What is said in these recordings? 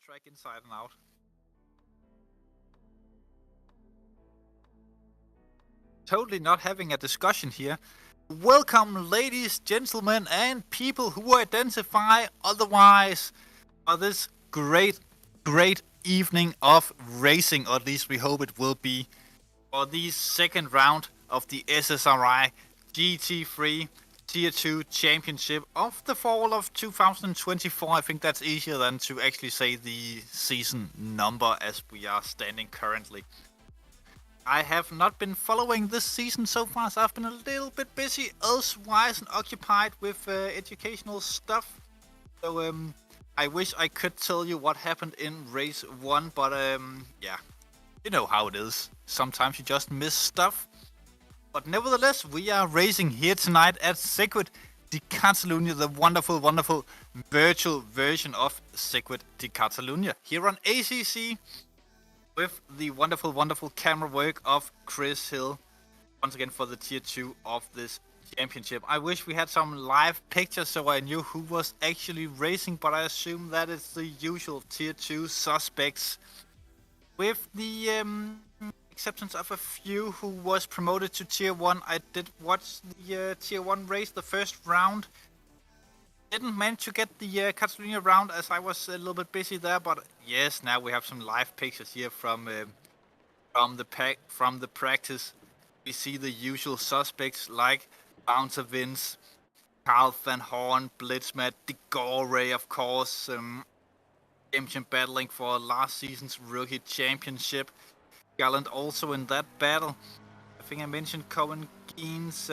Track inside and out. Totally not having a discussion here. Welcome, ladies, gentlemen, and people who identify otherwise for this great evening of racing, or at least we hope it will be, for the second round of the SSRI GT3 Tier 2 Championship of the fall of 2024. I think that's easier than to actually say the season number as we are standing currently. I have not been following this season so far, so I've been a little bit busy elsewise and occupied with educational stuff. So I wish I could tell you what happened in race 1, but yeah, you know how it is. Sometimes you just miss stuff. But nevertheless, we are racing here tonight at Circuit de Catalunya, the wonderful virtual version of Circuit de Catalunya here on ACC with the wonderful camera work of Chris Hill once again for the Tier 2 of this championship. I wish we had some live pictures so I knew who was actually racing, but I assume that it's the usual Tier 2 suspects with the exceptions of a few who was promoted to Tier 1. I did watch the Tier 1 race, the first round. Didn't manage to get the Catalunya round as I was a little bit busy there, but yes, now we have some live pictures here from the practice. We see the usual suspects like Bouncer Vince, Carl Van Horn, Blitzmat, De Gore, of course, champion battling for last season's rookie championship. Gallant also in that battle. I think I mentioned Cohen Keynes,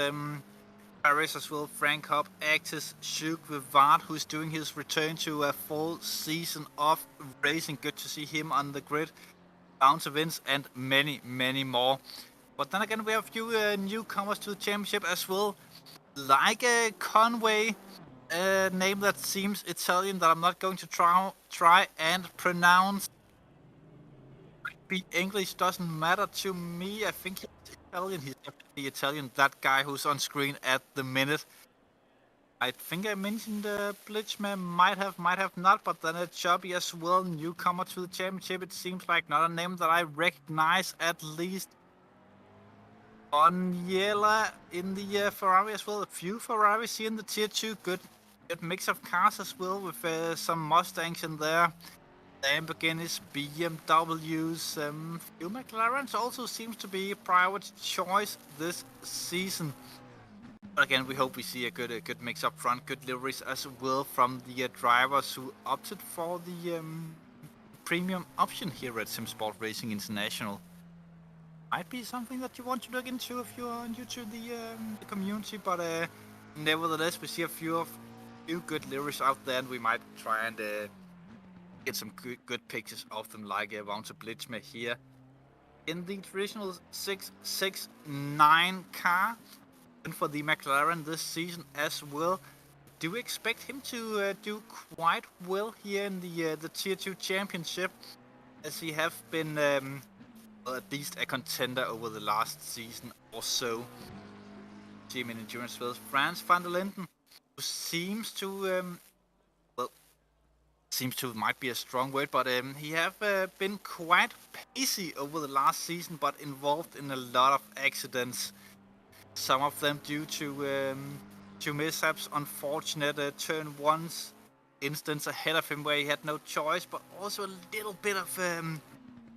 Paris as well, Frank Hopp, Actis, Shuk Vivard, who's doing his return to a full season of racing. Good to see him on the grid. Bouncer Vince and many more. But then again, we have a few newcomers to the championship as well, like Conway, a name that seems Italian that I'm not going to try and pronounce. English doesn't matter to me. I think he's Italian. He's definitely Italian. That guy who's on screen at the minute. I think I mentioned Blitzman, might have not, but then a Chubby as well, newcomer to the championship. It seems like not a name that I recognize, at least. Onyela in the Ferrari as well. A few Ferraris here in the Tier 2. Good mix of cars as well, with some Mustangs in there. Lamborghinis, BMWs, few McLarens also seems to be a private choice this season. But again, we hope we see a good mix up front, good liveries as well from the drivers who opted for the premium option here at Simsport Racing International. Might be something that you want to look into if you're new to the community, but nevertheless, we see a few good liveries out there, and we might try and get some good pictures of them, like Wouter Blitzme here in the traditional 669 car, and for the McLaren this season as well. Do we expect him to do quite well here in the Tier 2 Championship, as he have been well, at least a contender over the last season or so? Team in endurance as well. Frans van der Linden, who seems to might be a strong word, but he have been quite pacey over the last season, but involved in a lot of accidents. Some of them due to mishaps, unfortunate turn ones instance ahead of him where he had no choice, but also a little bit of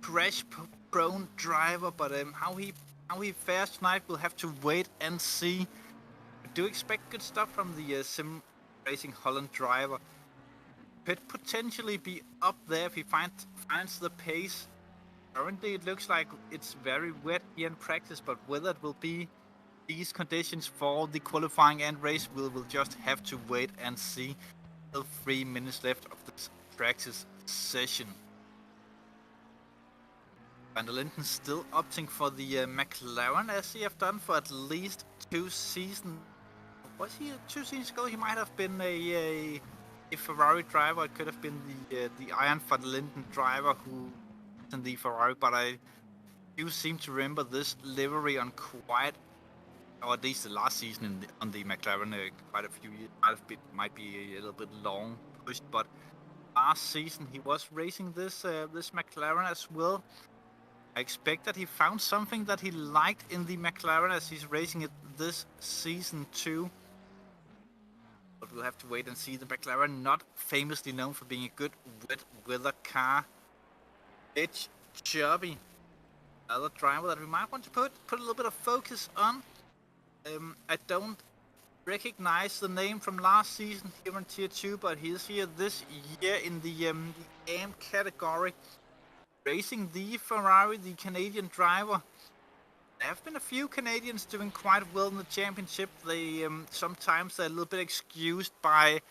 crash-prone driver. But how he fares tonight, we'll have to wait and see. I do expect good stuff from the Sim Racing Holland driver. Could potentially be up there if he finds the pace. Currently, it looks like it's very wet here in practice, but whether it will be these conditions for the qualifying and race, we'll just have to wait and see. Still 3 minutes left of this practice session. Van der Linden still opting for the McLaren, as he have done for at least 2 seasons. Was he 2 seasons ago? He might have been a Ferrari driver. It could have been the Iron Van der Linden driver who was in the Ferrari, but I do seem to remember this livery on quite, or at least the last season on the McLaren, quite a few years. Might be a little bit long pushed, but last season he was racing this McLaren as well. I expect that he found something that he liked in the McLaren as he's racing it this season too. But we'll have to wait and see. The McLaren, not famously known for being a good wet weather car. It's chubby. Another driver that we might want to put a little bit of focus on. I don't recognize the name from last season here in Tier 2, but he's here this year in the AM category, racing the Ferrari, the Canadian driver. There have been a few Canadians doing quite well in the championship. They sometimes they're a little bit excused by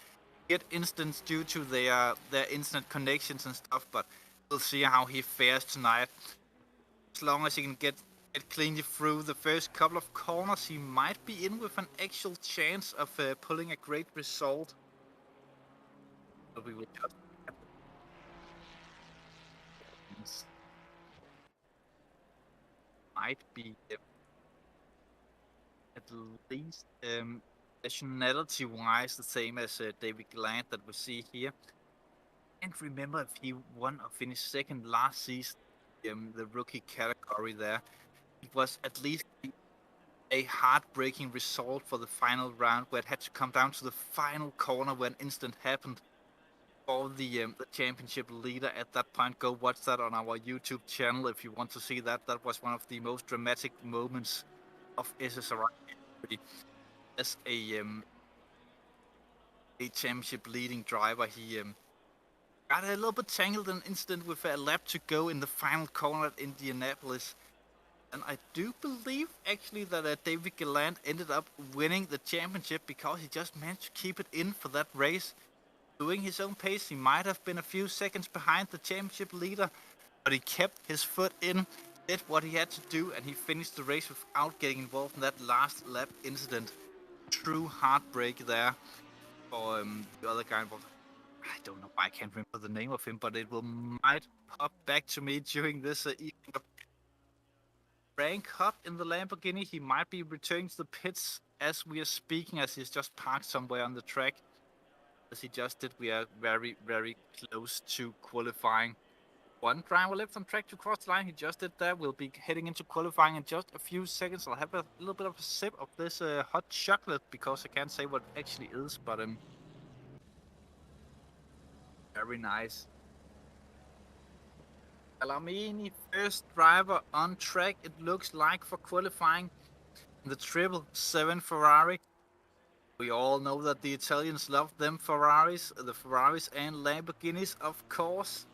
hit instance due to their internet connections and stuff, but we'll see how he fares tonight. As long as he can get cleanly through the first couple of corners, he might be in with an actual chance of pulling a great result. But we will just might be at least nationality-wise the same as David Gallant that we see here. I can't remember if he won or finished second last season, the rookie category there. It was at least a heartbreaking result for the final round, where it had to come down to the final corner when incident happened for the championship leader at that point. Go watch that on our YouTube channel if you want to see that. That was one of the most dramatic moments of SSRI as a championship leading driver. He got a little bit tangled in an incident with a lap to go in the final corner at Indianapolis. And I do believe actually that David Gallant ended up winning the championship because he just managed to keep it in for that race. Doing his own pace, he might have been a few seconds behind the championship leader, but he kept his foot in, did what he had to do, and he finished the race without getting involved in that last lap incident. True heartbreak there for the other guy. I don't know why I can't remember the name of him, but it might pop back to me during this evening. Rank up in the Lamborghini. He might be returning to the pits as we are speaking, as he's just parked somewhere on the track. As he just did, we are very, very close to qualifying. One driver left on track to cross the line. He just did that. We'll be heading into qualifying in just a few seconds. I'll have a little bit of a sip of this hot chocolate because I can't say what it actually is, but very nice. Alamini, first driver on track, it looks like, for qualifying the 777 Ferrari. We all know that the Italians love them Ferraris, the Ferraris and Lamborghinis, of course.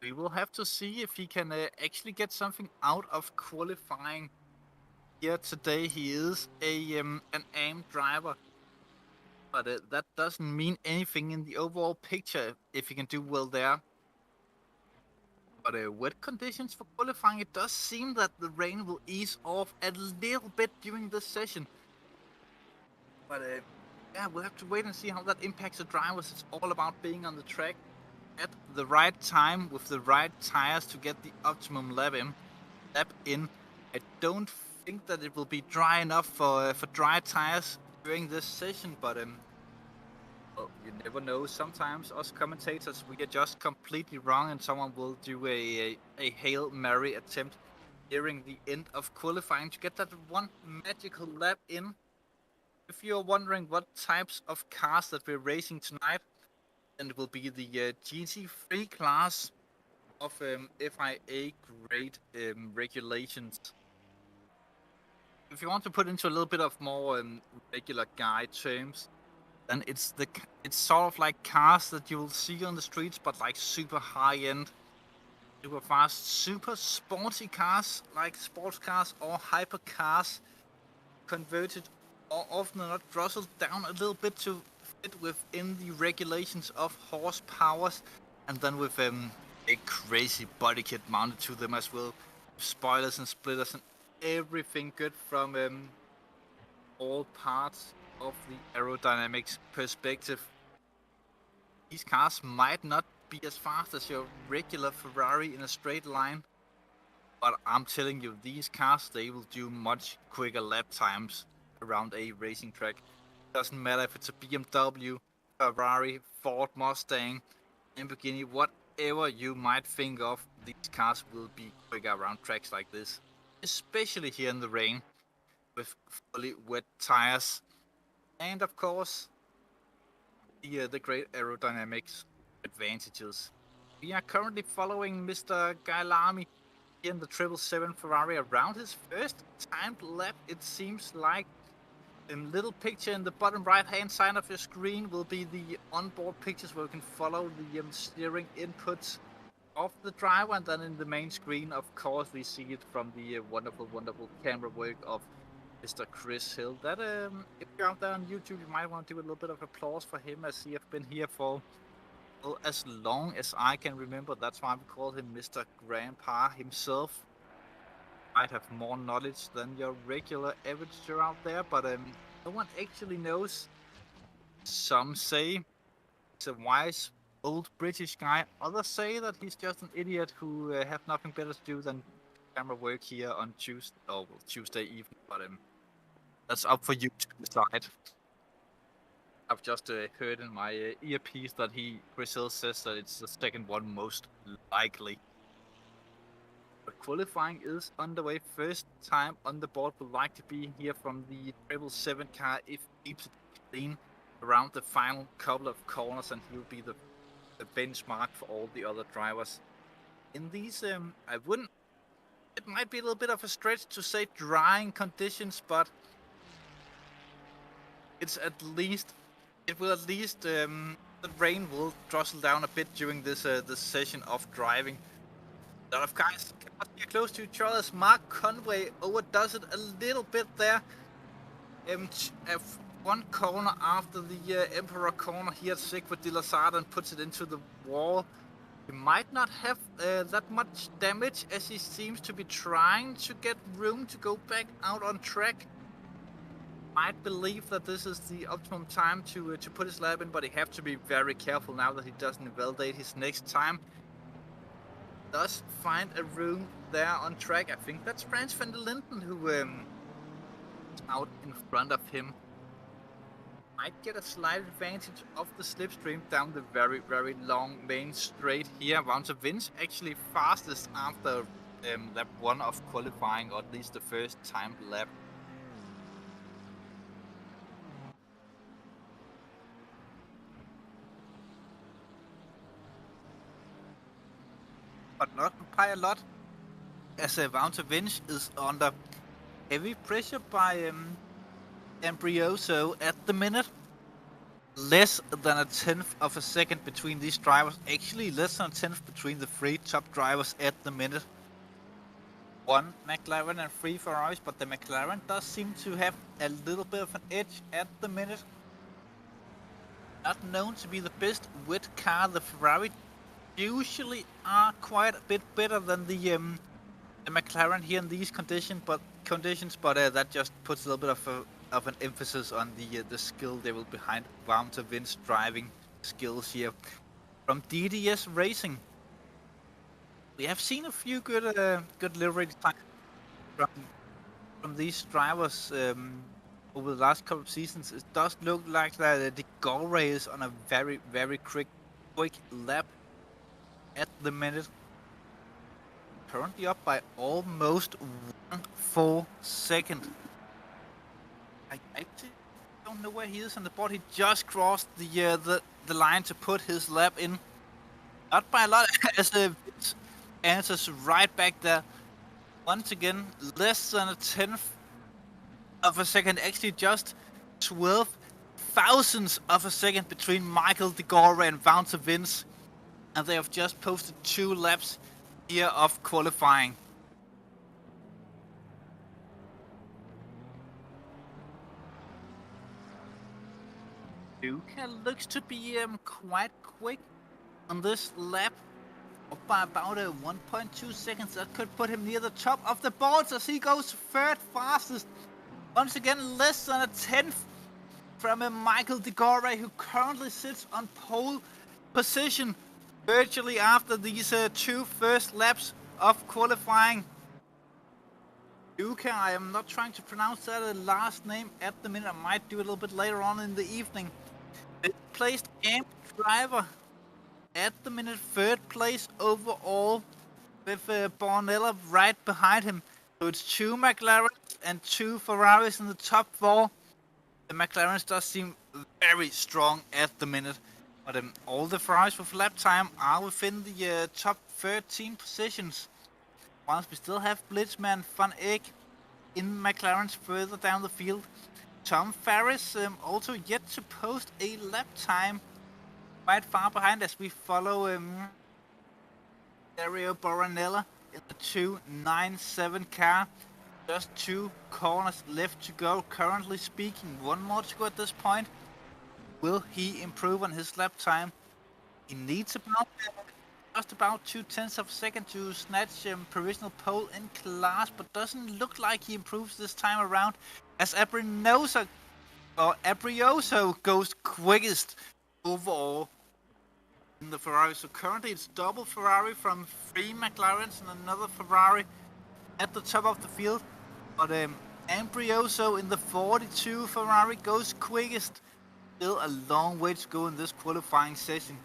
We will have to see if he can actually get something out of qualifying here today. He is an AM driver, but that doesn't mean anything in the overall picture if he can do well there. But wet conditions for qualifying, it does seem that the rain will ease off a little bit during this session. But yeah, we'll have to wait and see how that impacts the drivers. It's all about being on the track at the right time with the right tires to get the optimum lap in. I don't think that it will be dry enough for dry tires during this session, but well, you never know. Sometimes us commentators, we are just completely wrong and someone will do a Hail Mary attempt nearing the end of qualifying to get that one magical lap in. If you're wondering what types of cars that we're racing tonight, then it will be the GT3 class of FIA grade regulations. If you want to put into a little bit of more regular guide terms, then it's sort of like cars that you will see on the streets, but like super high end, super fast, super sporty cars, like sports cars or hypercars, converted or often not throttled down a little bit to fit within the regulations of horsepowers, and then with a crazy body kit mounted to them as well, spoilers and splitters and everything good from all parts of the aerodynamics perspective. These cars might not be as fast as your regular Ferrari in a straight line, but I'm telling you, these cars, they will do much quicker lap times around a racing track. Doesn't matter if it's a BMW, Ferrari, Ford Mustang, Lamborghini, whatever you might think of, these cars will be quicker around tracks like this. Especially here in the rain, with fully wet tires. And of course, the great aerodynamics advantages. We are currently following Mr. Gailami in the 777 Ferrari around his first timed lap, it seems like. The little picture in the bottom right hand side of your screen will be the onboard pictures where you can follow the steering inputs of the driver, and then in the main screen, of course, we see it from the wonderful camera work of Mr. Chris Hill. That if you're out there on YouTube, you might want to do a little bit of applause for him, as he has been here for as long as I can remember. That's why we call him Mr. Grandpa himself. Might have more knowledge than your regular averager out there, but no one actually knows. Some say he's a wise old British guy. Others say that he's just an idiot who have nothing better to do than camera work here on Tuesday evening. But that's up for you to decide. I've just heard in my earpiece that Chris Hill says that it's the second one most likely. But qualifying is underway. First time on the board, would like to be here from the 777 car if he keeps it clean around the final couple of corners, and he'll be the benchmark for all the other drivers. In these, it might be a little bit of a stretch to say drying conditions, but it will at least, the rain will drizzle down a bit during this session of driving. A lot of guys cannot get close to each other. Mark Conway overdoes it a little bit there. One corner after the Emperor corner here at Sigurd de la Sarda and puts it into the wall. He might not have that much damage, as he seems to be trying to get room to go back out on track. Might believe that this is the optimum time to put his lap in, but he have to be very careful now that he doesn't invalidate his next time. Does find a room there on track. I think that's Frans van der Linden who is out in front of him. Might get a slight advantage of the slipstream down the very, very long main straight here. Wout Vince actually fastest after lap 1 of qualifying, or at least the first timed lap. But not by a lot, as Wout Vince is under heavy pressure by Ambrioso at the minute. Less than a tenth of a second between these drivers. Actually, less than a tenth between the 3 top drivers at the minute. 1 McLaren and 3 Ferraris, but the McLaren does seem to have a little bit of an edge at the minute. Not known to be the best wet car. The Ferrari usually are quite a bit better than the McLaren here in these conditions, but that just puts a little bit of an emphasis on the skill level behind Wout Vince's driving skills here. From DDS Racing, we have seen a few good livery times from these drivers over the last couple of seasons. It does look like that the Gore is on a very, very quick lap at the minute. currently up by almost 1/4 second. I actually don't know where he is on the board. He just crossed the line to put his lap in. Not by a lot, as Vince answers right back there. Once again, less than a 10th of a second, actually just 12 thousandths of a second between Michael De Gore and Wouter Vince. And they have just posted 2 laps here of qualifying. Luca looks to be quite quick on this lap, up by about 1.2 seconds. That could put him near the top of the boards as he goes third fastest. Once again, less than a 10th from Michael De Gore, who currently sits on pole position virtually after these 2 first laps of qualifying. Luca, I am not trying to pronounce that last name at the minute. I might do it a little bit later on in the evening. Placed AMP driver at the minute, 3rd place overall, with Bornella right behind him. So it's 2 McLarens and 2 Ferraris in the top 4. The McLarens does seem very strong at the minute, but all the Ferraris with lap time are within the top 13 positions. Whilst we still have Blitzman, Van Eyck in McLarens further down the field. Tom Ferris also yet to post a lap time, quite far behind as we follow Dario Boranella in the 297 car. Just 2 corners left to go, currently speaking. 1 more to go at this point. Will he improve on his lap time? He needs just about 0.2 of a second to snatch provisional pole in class, but doesn't look like he improves this time around, as Abrioso goes quickest overall in the Ferrari. So currently it's double Ferrari from 3 McLarens and another Ferrari at the top of the field. But Ambrioso in the 42 Ferrari goes quickest. Still a long way to go in this qualifying session.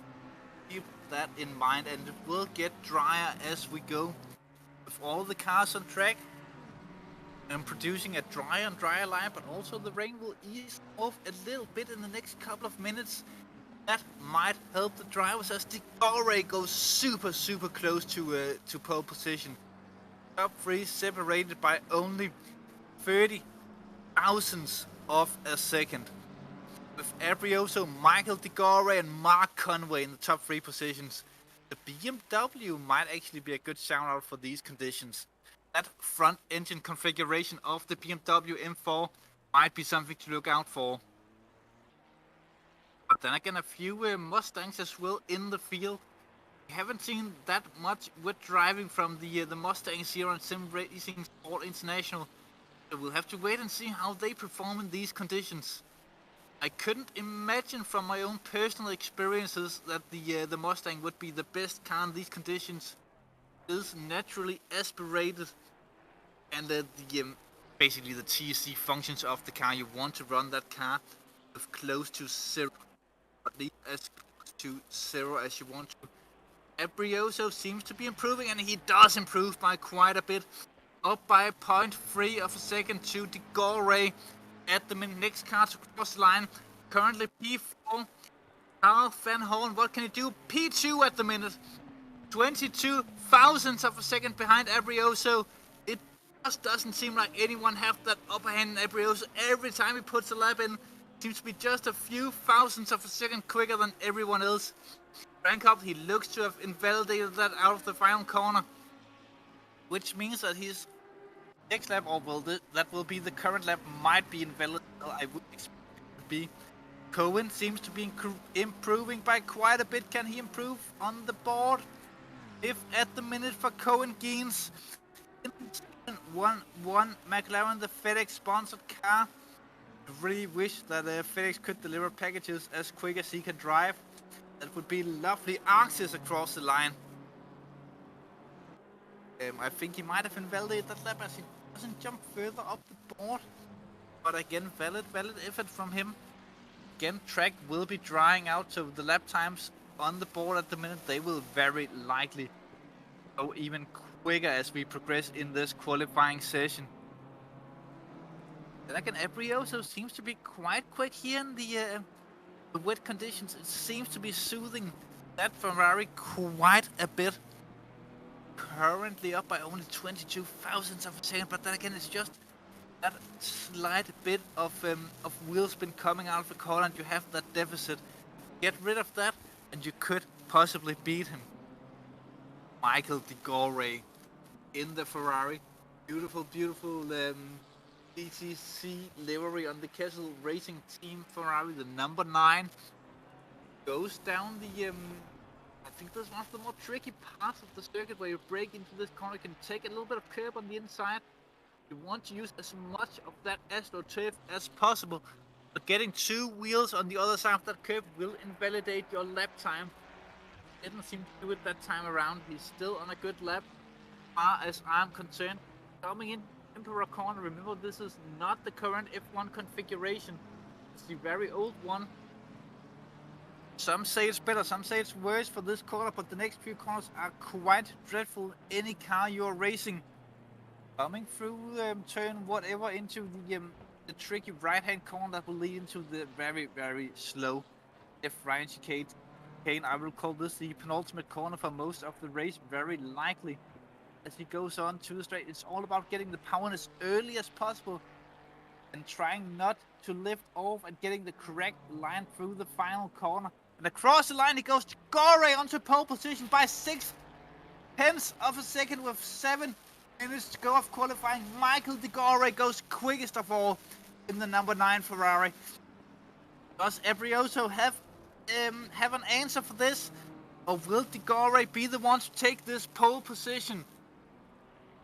Keep that in mind, and it will get drier as we go. With all the cars on track and producing a drier and drier line, but also the rain will ease off a little bit in the next couple of minutes. That might help the drivers as De Gore goes super close to pole position. Top 3 separated by only 30 thousandths of a second. With Abrioso, Michael De Gore and Mark Conway in the top 3 positions. The BMW might actually be a good shout out for these conditions. That front engine configuration of the BMW M4 might be something to look out for. But then again, a few Mustangs as well in the field. We haven't seen that much with driving from the Mustangs here on Sim Racing Sport International. So we'll have to wait and see how they perform in these conditions. I couldn't imagine from my own personal experiences that the Mustang would be the best car in these conditions. It is naturally aspirated, and basically the TSC functions of the car. You want to run that car with close to 0, at least as close to 0 as you want to. Abrioso seems to be improving, and he does improve by quite a bit. Up by 0.3 of a second to De Gore at the next car to cross the line. Currently P4. Carl Van Horn, what can he do? P2 at the minute. 22 thousandths of a second behind Abrioso. It just doesn't seem like anyone have that upper hand in Abrioso. Every time he puts a lap in, seems to be just a few thousandths of a second quicker than everyone else. Rank up, he looks to have invalidated that out of the final corner, which means that his next lap, or that will be the current lap, might be invalid. I would expect it to be. Cohen seems to be improving by quite a bit. Can he improve on the board? If at the minute for Cohen Gaines. One McLaren, the FedEx sponsored car. I really wish that FedEx could deliver packages as quick as he can drive. That would be lovely. Axis across the line. I think he might have invalidated that lap as he doesn't jump further up the board. But again, valid effort from him. Again, track will be drying out, so the lap times on the board at the minute, they will very likely go even quicker as we progress in this qualifying session. Then again, Abrioso seems to be quite quick here in the wet conditions. It seems to be soothing that Ferrari quite a bit. Currently up by only 22 thousandths of a second, but then again, it's just that slight bit of wheel spin coming out of the corner, and you have that deficit. Get rid of that, and you could possibly beat him. Michael De Gore in the Ferrari. Beautiful, beautiful GT3 livery on the Kessel Racing Team Ferrari. The number 9 goes down the... I think this is one of the more tricky parts of the circuit where you break into this corner. You can take a little bit of curb on the inside. You want to use as much of that astroturf as possible. But getting 2 wheels on the other side of that curve will invalidate your lap time. Didn't seem to do it that time around. He's still on a good lap, as far as I'm concerned. Coming in Emperor corner, remember this is not the current F1 configuration. It's the very old one. Some say it's better, some say it's worse for this corner, but the next few corners are quite dreadful. Any car you're racing. Coming through turn whatever into the tricky right-hand corner that will lead into the very, very slow F-right chicane. I will call this the penultimate corner for most of the race, very likely. As he goes on to the straight, it's all about getting the power as early as possible and trying not to lift off and getting the correct line through the final corner. And across the line he goes to Gore onto pole position by 0.6 of a second with 7 minutes to go of qualifying. Michael De Gore goes quickest of all in the number 9 Ferrari. Does Abrioso have an answer for this? Or will De Gore be the one to take this pole position?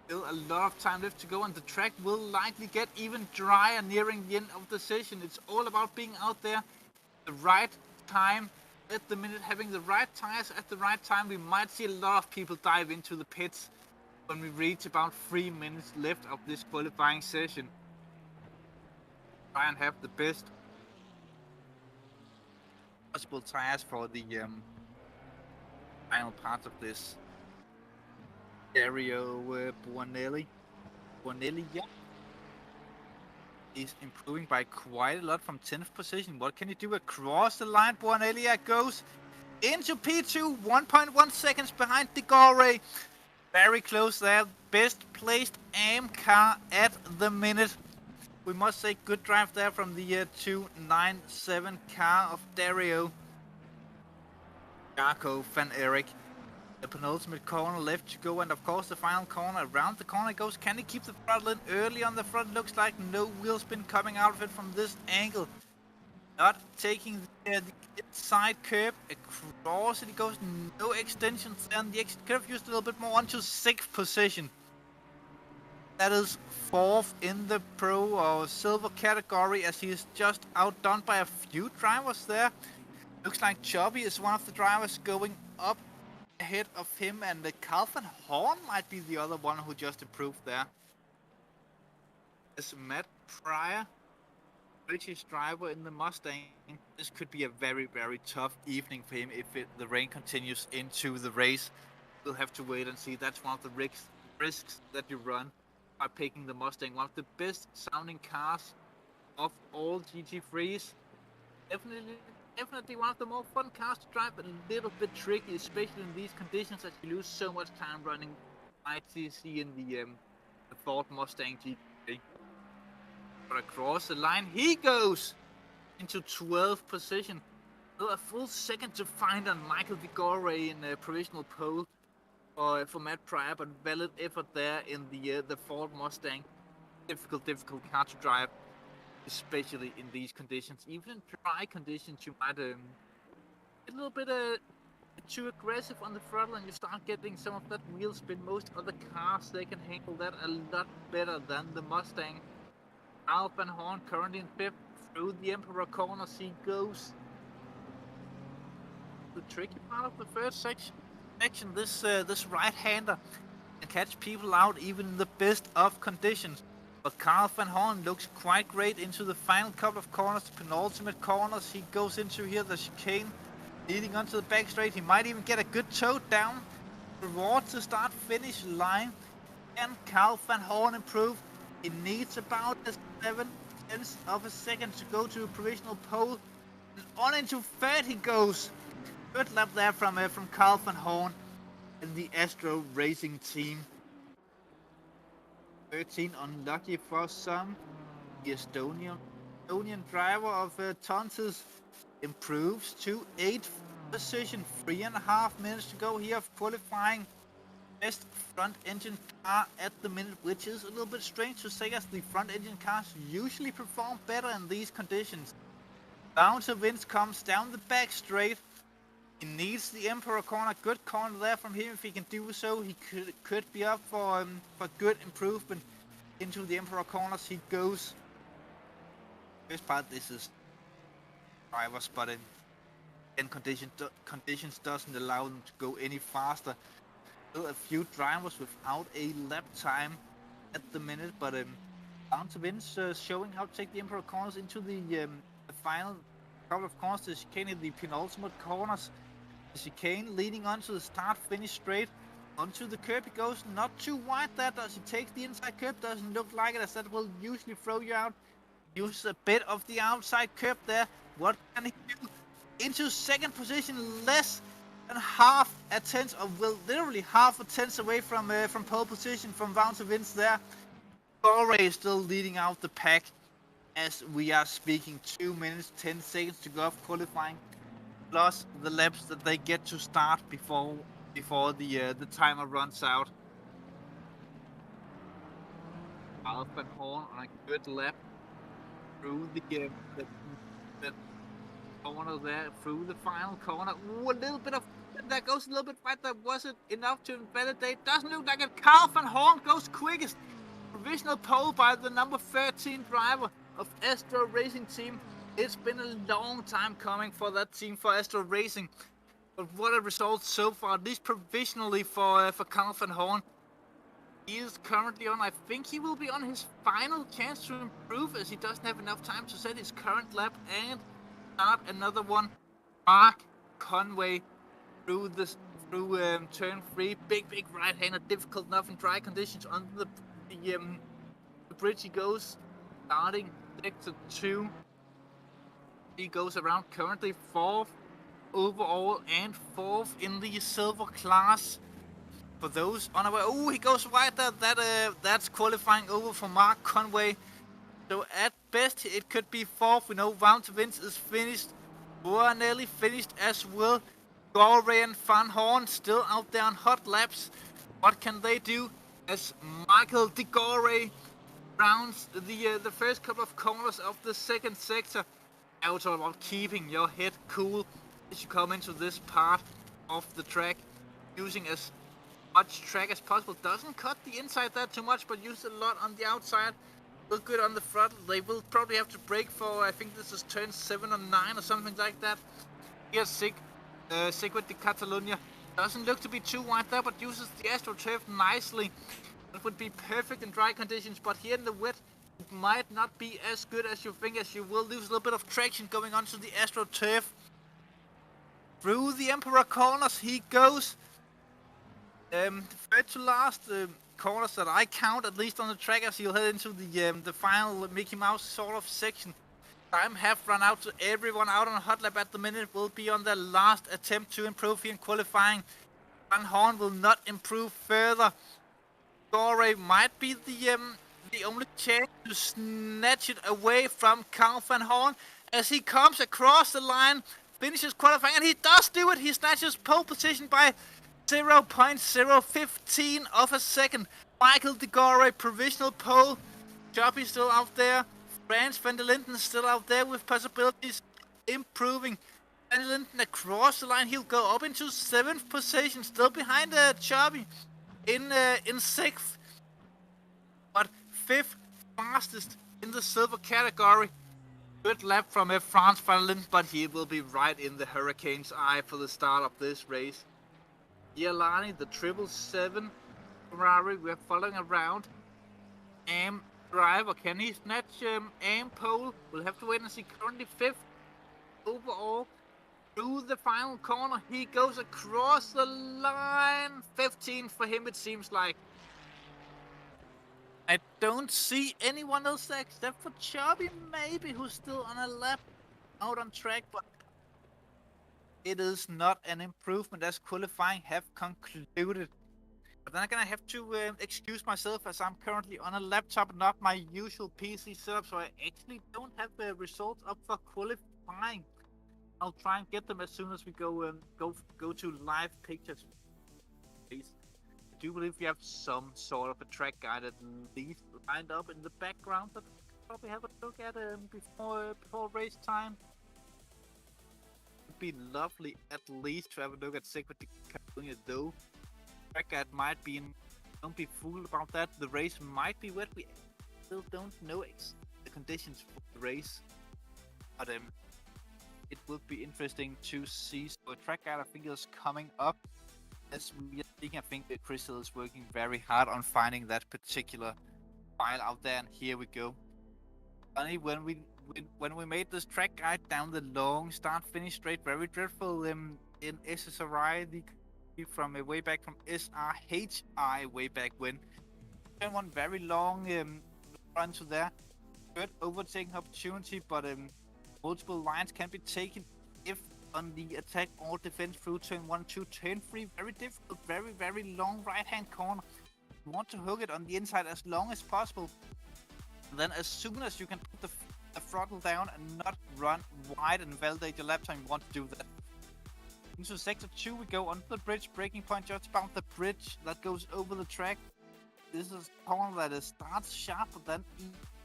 Still a lot of time left to go, and the track will likely get even drier nearing the end of the session. It's all about being out there the right time at the minute, having the right tires at the right time. We might see a lot of people dive into the pits when we reach about 3 minutes left of this qualifying session. Try and have the best possible tires for the final part of this. Dario Buonelli, yeah, is improving by quite a lot from 10th position. What can you do across the line? Buonelli goes into P2, 1.1 seconds behind De Gore. Very close there. Best placed AM car at the minute. We must say good drive there from the 297 car of Dario. Jarko van Erik. The penultimate corner left to go, and of course the final corner. Around the corner goes. Can he keep the throttle in early on the front? Looks like no wheel spin coming out of it from this angle. Not taking the side curb across it. He goes. No extensions there on the exit curve. Used a little bit more onto 6th position. That is 4th in the pro or silver category, as he is just outdone by a few drivers there. Looks like Chubby is one of the drivers going up ahead of him, and the Carl van Horn might be the other one who just improved there. As Matt Pryor, British driver in the Mustang, this could be a very, very tough evening for him if the rain continues into the race. We'll have to wait and see. That's one of the risks that you run by picking the Mustang, one of the best sounding cars of all GT3s. Definitely one of the more fun cars to drive, but a little bit tricky, especially in these conditions, as you lose so much time running ACC in the Ford Mustang GT3. But across the line he goes into 12th position. So a full second to find on Michael De Gore in a provisional pole for Matt Pryor, but valid effort there in the Ford Mustang. Difficult car to drive, especially in these conditions. Even in dry conditions, you might get a little bit too aggressive on the throttle, and you start getting some of that wheel spin. Most other cars, they can handle that a lot better than the Mustang. Carl van Horn currently in 5th through the Emperor corners. He goes. The tricky part of the first section, this right-hander can catch people out even in the best of conditions. But Carl van Horn looks quite great into the final couple of corners, the penultimate corners. He goes into here, the chicane leading onto the back straight. He might even get a good toe down towards the start-finish line. And Carl van Horn improve. He needs about a 7/10 of a second to go to a provisional pole. And on into third he goes. Good lap there from Carl van Horn and the Astro Racing team. 13 unlucky for some. The Estonian driver of Tontes improves to 8th position. 3.5 minutes to go here of qualifying. Best front engine car at the minute, which is a little bit strange to say, as the front engine cars usually perform better in these conditions. Bouncer Vince comes down the back straight. He needs the Emperor corner. Good corner there from him. If he can do so, he could be up for good improvement into the Emperor corners. He goes. First part, this is driver spotting, and conditions doesn't allow them to go any faster. Still a few drivers without a lap time at the minute, but Bouncer Vince showing how to take the Emperor corners into the final couple of corners. The chicane, the penultimate corners. The chicane leading onto the start-finish straight. Onto the curb he goes, not too wide there. Does he take the inside curb? Doesn't look like it, as that will usually throw you out. Uses a bit of the outside curb there. What can he do? Into second position, less than half a tenth, or well, literally half a tenth away from pole position from Bouncer Vince there. Gore is still leading out the pack as we are speaking. 2 minutes 10 seconds to go of qualifying, plus the laps that they get to start before the timer runs out. Carl van Horn on a good lap through the corner there, through the final corner. Ooh, a little bit of that goes a little bit right. That wasn't enough to invalidate. Doesn't look like it. Carl van Horn goes quickest. Provisional pole by the number 13 driver of Astro Racing team. It's been a long time coming for that team, for Astro Racing. But what a result so far, at least provisionally for Carl van Horn. He is currently on, I think he will be on his final chance to improve, as he doesn't have enough time to set his current lap and start another one. Mark Conway through turn 3, big right-hander, difficult enough in dry conditions. Under the bridge he goes, starting sector 2. He goes around currently 4th overall and 4th in the silver class. For those unaware, he goes right there. That's qualifying over for Mark Conway. So at best it could be 4th. We know Bouncer Vince is finished. We're nearly finished as well. Gore and Van Horn still out there on hot laps. What can they do as Michael de Gore rounds the first couple of corners of the second sector? Now it's all about keeping your head cool as you come into this part of the track, using as much track as possible. Doesn't cut the inside there too much, but use a lot on the outside. Look good on the front. They will probably have to brake for, I think this is turn 7 or 9 or something like that. Here's Sigrid de Catalunya. Doesn't look to be too wide there, but uses the AstroTurf nicely. It would be perfect in dry conditions, but here in the wet, it might not be as good as you think, as you will lose a little bit of traction going onto the AstroTurf. Through the Emperor corners he goes. Third to last corners that I count, at least on the track, as you'll head into the final Mickey Mouse sort of section. Time have run out, to everyone out on a hot lap at the minute will be on their last attempt to improve here in qualifying. Van Horn will not improve further. Gore might be the only chance to snatch it away from Carl van Horn as he comes across the line, finishes qualifying, and he does do it. He snatches pole position by 0.015 of a second. Michael de Gore, provisional pole. Choppy still out there. Frans van der Linden still out there with possibilities improving. Van der Linden across the line. He'll go up into 7th position, still behind Choppy in 6th. But 5th fastest in the silver category. Good lap from Frans van der Linden, but he will be right in the Hurricane's eye for the start of this race. Ialani, the 777 Ferrari, we're following around. Driver, can he snatch pole? We'll have to wait and see. Currently 5th overall. through the final corner. He goes across the line. 15 for him, it seems like. I don't see anyone else except for Chubby, maybe, who's still on a lap out on track, but it is not an improvement as qualifying have concluded. But then I'm gonna have to excuse myself as I'm currently on a laptop, not my usual PC setup, so I actually don't have the results up for qualifying. I'll try and get them as soon as we go to live pictures. Please. I do believe we have some sort of a track guide at least lined up in the background that we'll probably have a look at before race time. It'd be lovely at least to have a look at Circuit de Catalunya though. Track guide might be in. Don't be fooled about that. The race might be wet. We still don't know the conditions for the race, but it would be interesting to see. So a track guide I think is coming up as we are speaking. I think that Crystal is working very hard on finding that particular file out there, and here we go. Funny, when we made this track guide down the long start-finish straight, very dreadful in SSRI, the from way back from SRHI way back when. And one very long run to there. Good overtaking opportunity, but multiple lines can be taken if on the attack or defense through turn 1, 2, turn 3. Very difficult, very long right-hand corner. You want to hook it on the inside as long as possible. And then as soon as you can put the throttle down and not run wide and validate your lap time, you want to do that. Into sector 2 we go on the bridge, braking point just about the bridge that goes over the track. This is a corner that starts sharp but then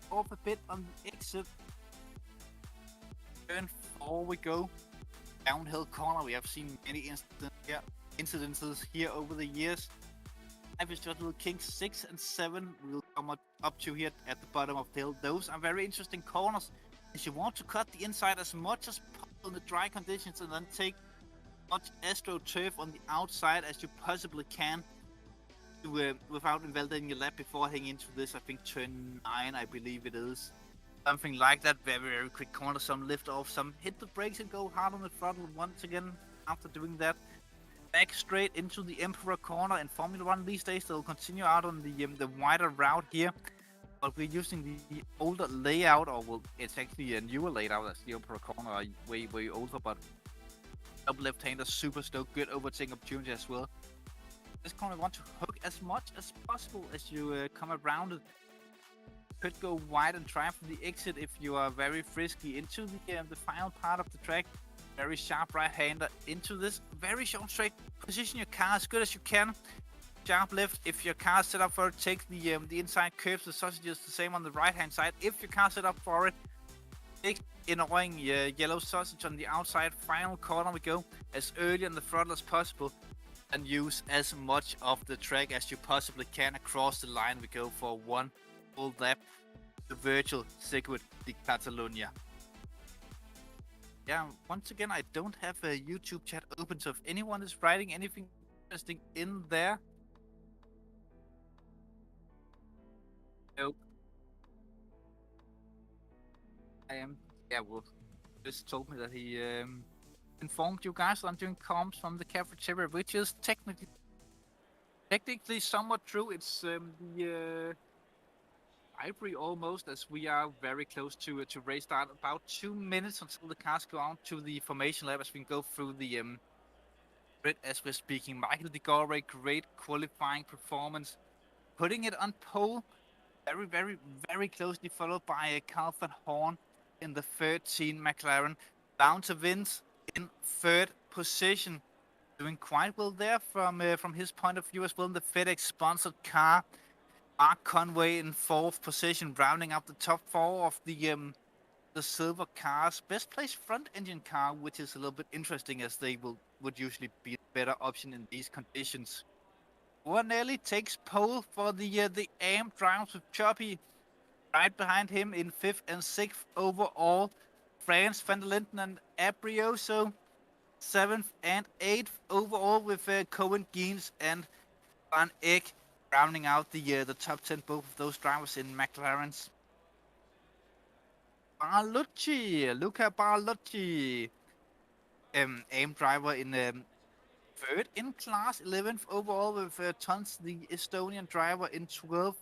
off a bit on the exit. Turn 4 we go. Downhill corner, we have seen many incidences here over the years. I wish that little Kings 6 and 7 will come up to here at the bottom of the hill. Those are very interesting corners. If you want to cut the inside as much as possible in the dry conditions and then take much astroturf on the outside as you possibly can to, without invalidating your lap before heading into this, I think turn 9 I believe it is. Something like that, very quick corner, some lift off, some hit the brakes and go hard on the throttle once again after doing that. Back straight into the Emperor corner. In Formula 1 these days they'll continue out on the wider route here. But we're using the older layout, or well, it's actually a newer layout as the Emperor corner, way older, but up left-hander, super stoked, good overtaking opportunity as well. This corner want to hook as much as possible as you come around it. Could go wide and try for the exit if you are very frisky into the final part of the track. Very sharp right-hander into this very short straight. Position your car as good as you can. Sharp left if your car is set up for it. Take the inside curves, the sausages the same on the right-hand side. If your car set up for it, take annoying yellow sausage on the outside. Final corner we go as early on the throttle as possible and use as much of the track as you possibly can. Across the line we go for one full lap, the virtual Circuit de Catalunya. Yeah, once again I don't have a YouTube chat open, so if anyone is writing anything interesting in there. Nope. Well, just told me that he informed you guys that I'm doing comms from the cafeteria, which is technically somewhat true. It's the library almost, as we are very close to race start. About 2 minutes until the cars go out to the formation lab as we go through the grid as we're speaking. Michael De Gore, great qualifying performance, putting it on pole. Very closely followed by Carl van Horn in the 13 McLaren. Down to Vince in third position, doing quite well there from his point of view as well in the FedEx sponsored car. Mark Conway in fourth position, rounding up the top four of the silver cars. Best placed front engine car, which is a little bit interesting as they would usually be a better option in these conditions. Warnelli takes pole for the AM drives with Choppy right behind him in 5th and 6th overall. France, Van der Linden and Abrioso 7th and 8th overall with Cohen, Geens and Van Eyck rounding out the top 10, both of those drivers in McLarens. Luca Barlucci AM driver in third in class, 11th overall with Tons, the Estonian driver in 12th.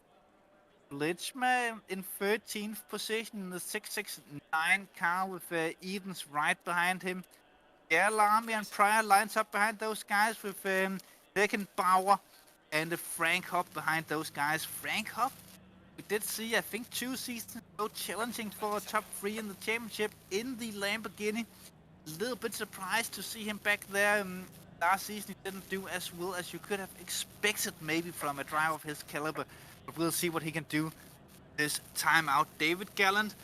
Lichma in 13th position in the 669 car with Edens right behind him. Lamy and Pryor lines up behind those guys with Beckenbauer and Frank Hopp behind those guys. Frank Hopp, we did see, I think, 2 seasons ago challenging for a top 3 in the championship in the Lamborghini. A little bit surprised to see him back there. Last season he didn't do as well as you could have expected maybe from a driver of his caliber. But we'll see what he can do this time out. David Gallant,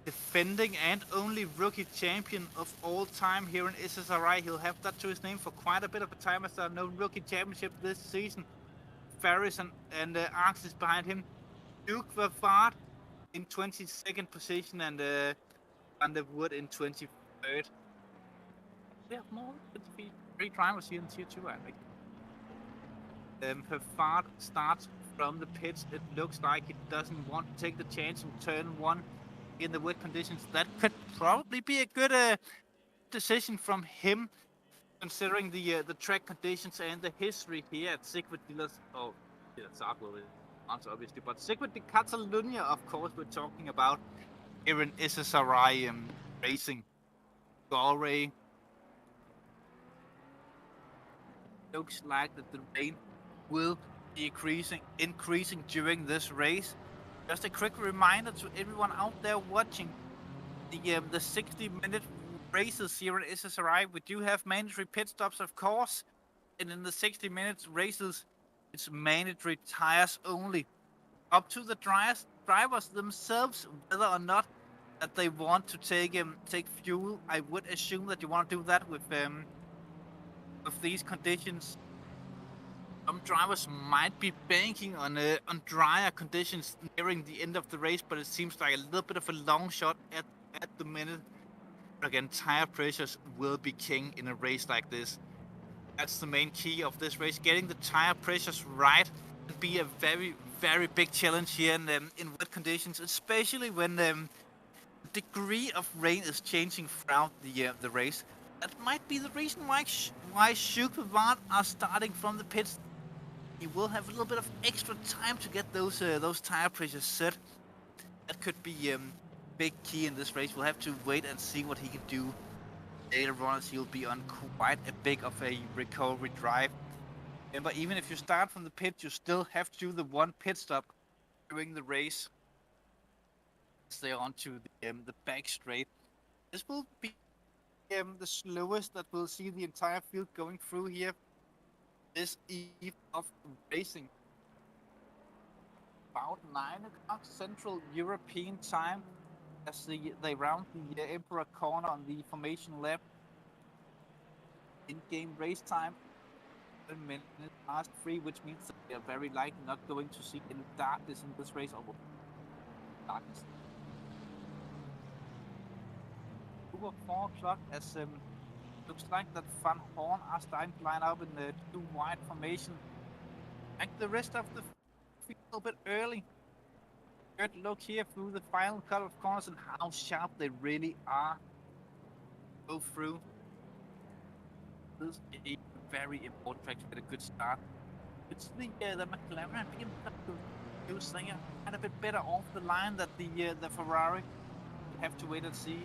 defending and only rookie champion of all time here in SSRI. He'll have that to his name for quite a bit of a time as there are no rookie championship this season. Ferris and Arx is behind him. Duke Vervaart in 22nd position and Van der Wood in 23rd. We have more than 3 drivers here in Tier 2, I think. Vervaart starts from the pits. It looks like he doesn't want to take the chance in turn 1 in the wet conditions. That could probably be a good decision from him, considering the track conditions and the history here at Sigrid Dealers. Oh, yeah, Sarkville is obviously, but Sigrid de Catalunya, of course, we're talking about here in SSRI Racing. Galway. Looks like that the rain will be increasing during this race. Just a quick reminder to everyone out there watching the 60-minute races here in SSRI. We do have mandatory pit stops, of course, and in the 60 minutes races, it's mandatory tires only. Up to the drivers themselves, whether or not that they want to take fuel. I would assume that you want to do that with these conditions. Some drivers might be banking on drier conditions nearing the end of the race, but it seems like a little bit of a long shot at the minute. But again, tire pressures will be king in a race like this. That's the main key of this race, getting the tire pressures right. Will be a very, very big challenge here in wet conditions, especially when the degree of rain is changing throughout the race. That might be the reason why Sjouk Vervaart are starting from the pits. He will have a little bit of extra time to get those tire pressures set. That could be big key in this race. We'll have to wait and see what he can do later on, as he'll be on quite a big of a recovery drive. But even if you start from the pit, you still have to do the 1 pit stop during the race. Stay on to the back straight. This will be the slowest that we'll see the entire field going through here this eve of racing. About 9 o'clock Central European time as they round the Emperor corner on the formation lap. In-game race time 7 minutes past 3, which means that they are very likely not going to see any darkness in this race. Or darkness. Over 4 o'clock as looks like that Van Horn are starting to line up in the 2 wide formation. Like the rest of the field a little bit early. Good look here through the final cut of corners and how sharp they really are. Go through. This is a very important track to get a good start. It's the McLaren being kind of a bit better off the line than the Ferrari. We have to wait and see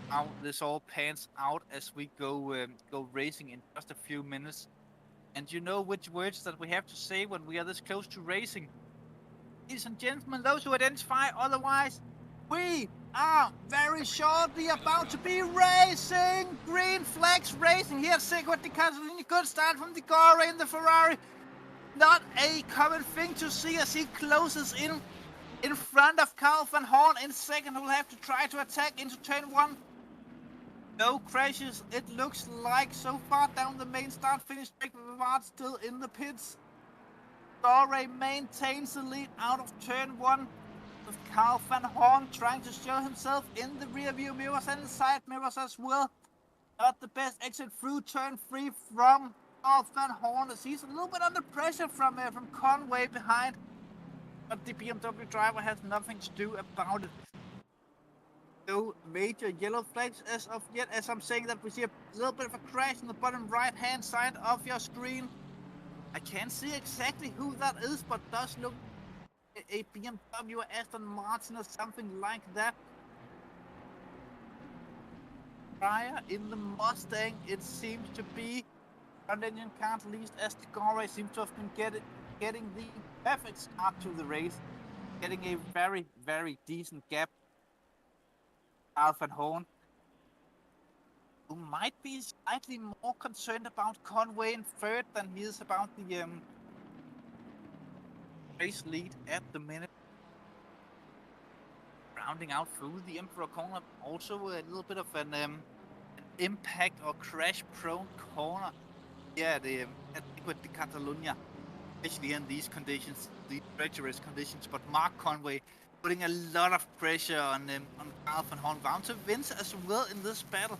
how this all pans out as we go racing in just a few minutes. And you know which words that we have to say when we are this close to racing. Ladies and gentlemen, those who identify otherwise, we are very shortly about to be racing. Green flags racing here at Sigrid de Catalunya. Good start from the Galway and the Ferrari. Not a common thing to see as he closes in front of Carl Van Horn in second, who will have to try to attack into turn 1. No crashes, it looks like, so far down the main start-finish track. Vervaart still in the pits. Galway maintains the lead out of turn 1, with Carl Van Horn trying to show himself in the rear view mirrors and the side mirrors as well. Not the best exit through turn 3 from Carl Van Horn, as he's a little bit under pressure from Conway behind. But the BMW driver has nothing to do about it. No major yellow flags as of yet. As I'm saying that, we see a little bit of a crash in the bottom right hand side of your screen. I can't see exactly who that is, but does look a BMW or Aston Martin or something like that. Prior in the Mustang, it seems to be front engine car, at least as the Gore seems to have been getting the perfect start to the race, getting a very, very decent gap. Alf and Horn, who might be slightly more concerned about Conway in third than he is about the race lead at the minute. Rounding out through the Emperor corner, also a little bit of an impact or crash-prone corner. Yeah, at the Catalunya, especially in these conditions, these treacherous conditions. But Mark Conway putting a lot of pressure on Carl van Horn, bound to win as well in this battle.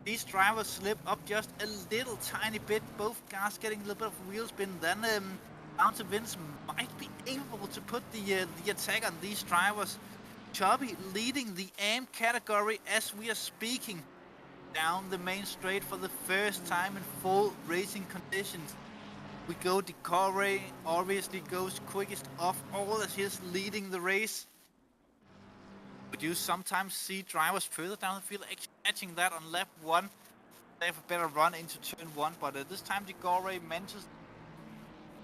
These drivers slip up just a little tiny bit, both cars getting a little bit of wheel spin. Then bound to Vince might be able to put the attack on these drivers. Chubby leading the AM category as we are speaking down the main straight for the first time in full racing conditions. We go, Decore obviously goes quickest of all as he's leading the race. We do sometimes see drivers further down the field catching that on lap 1. They have a better run into turn 1, but this time Decore manages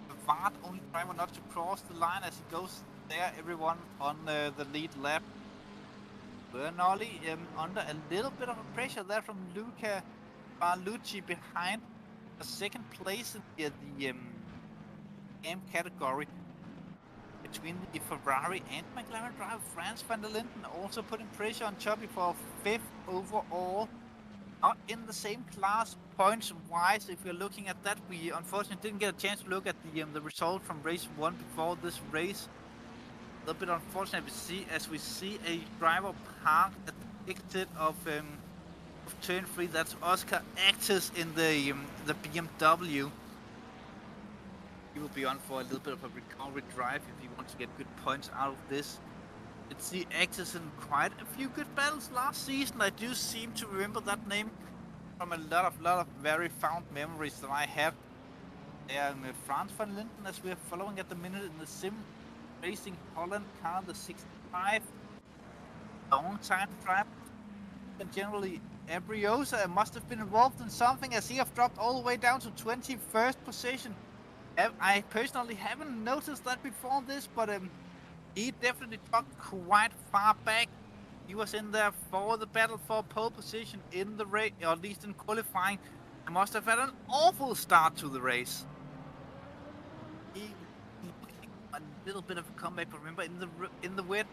the Vard only driver not to cross the line as he goes there, everyone on the lead lap. Bernoli under a little bit of a pressure there from Luca Barlucci behind a second place in the AM category. Between the Ferrari and McLaren driver Frans van der Linden also putting pressure on Chubby for 5th overall. Not in the same class points wise. If you're looking at that, we unfortunately didn't get a chance to look at the result from race 1 before this race. A little bit unfortunate we see a driver parked at the exit of turn 3. That's Oscar Actis in the BMW. He will be on for a little bit of a recovery drive if he wants to get good points out of this. Let's see Actis in quite a few good battles last season. I do seem to remember that name from a lot of very fond memories that I had. There in Frans van Linden as we are following at the minute in the Sim Racing Holland car, the 65. Long time drive. And generally Abriosa must have been involved in something as he have dropped all the way down to 21st position. I personally haven't noticed that before this, but he definitely dropped quite far back. He was in there for the battle for pole position in the race, or at least in qualifying. He must have had an awful start to the race. He a little bit of a comeback, but remember in the wet,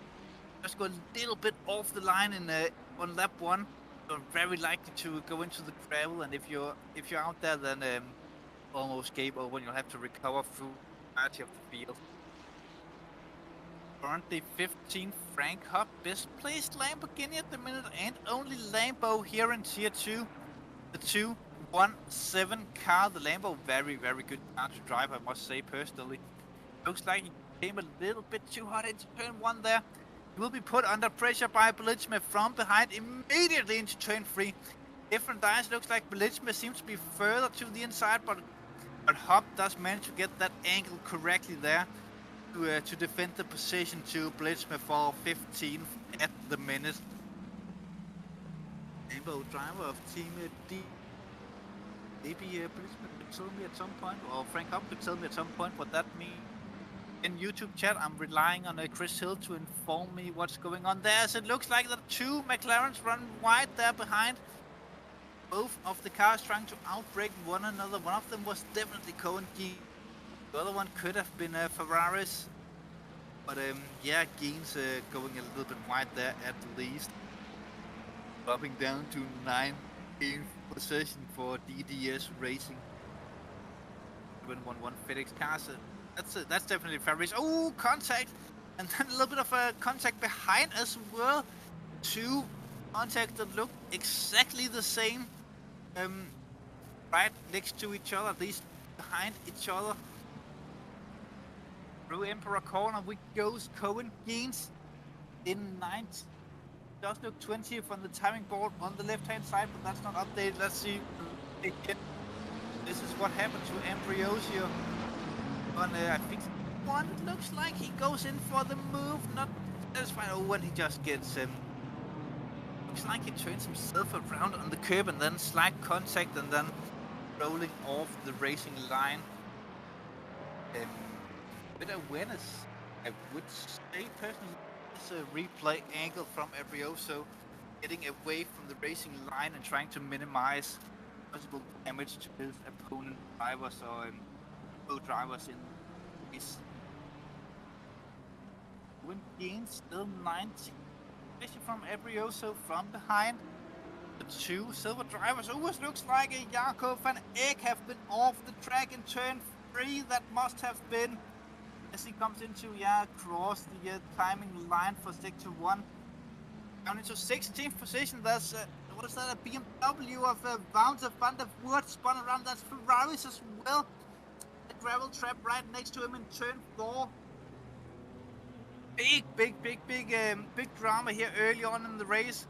just go a little bit off the line in on lap 1. You're very likely to go into the gravel, and if you're out there, then almost game over, and you'll have to recover through party of the field. Currently 15th, Frank Hubb, best placed Lamborghini at the minute, and only Lambo here in tier 2. The 217 car, the Lambo, very, very good car to drive, I must say personally. Looks like he came a little bit too hot into turn 1 there. He will be put under pressure by Belitchme from behind immediately into turn 3. Different dice, looks like Belitchme seems to be further to the inside, but Hubb does manage to get that angle correctly there to defend the position to Belitchme for 15th at the minute. Lambo driver of Team D. Maybe Belitchme could tell me at some point, or Frank Hubb could tell me at some point what that means. In YouTube chat, I'm relying on Chris Hill to inform me what's going on there, as it looks like the 2 McLarens run wide there behind. Both of the cars trying to outbrake one another. One of them was definitely Cohen Gein. The other one could have been Ferraris. But yeah, Gein's going a little bit wide there at least. Dropping down to 19th position for DDS Racing. 711 FedEx cars. That's definitely Ferraris. Oh, contact! And then a little bit of a contact behind as well. 2 contacts that look exactly the same. Right next to each other, at least behind each other. Through Emperor corner we goes Cohen Geins in 9th does look 20th on the timing board on the left-hand side, but that's not updated. Let's see. This is what happened to Ambrosio on, I think, one. It looks like he goes in for the move, not satisfied. Oh, and he just gets looks like he turns himself around on the curb and then slight contact and then rolling off the racing line. With awareness, I would say personally, it's a replay angle from Abrioso getting away from the racing line and trying to minimize possible damage to his opponent drivers or co-drivers in this. Win gains still 90, especially from Abrioso from behind. The two silver drivers always looks like a Jakob van Eyck have been off the track in turn 3. That must have been as he comes into cross the timing line for sector 1. Down into 16th position. There's what is that, a BMW of Wouter van der Voort spun around. That's Ferraris as well. The gravel trap right next to him in turn 4. Big drama here early on in the race.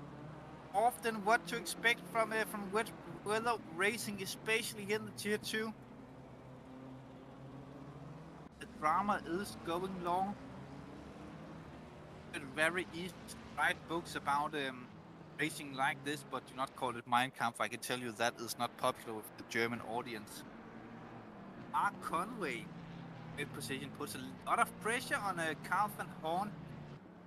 Often what to expect from wet weather racing, especially here in the tier 2. The drama is going long. It's very easy to write books about racing like this, but do not call it Mein Kampf. I can tell you that is not popular with the German audience. Mark Conway, mid position, puts a lot of pressure on Carl van Horn.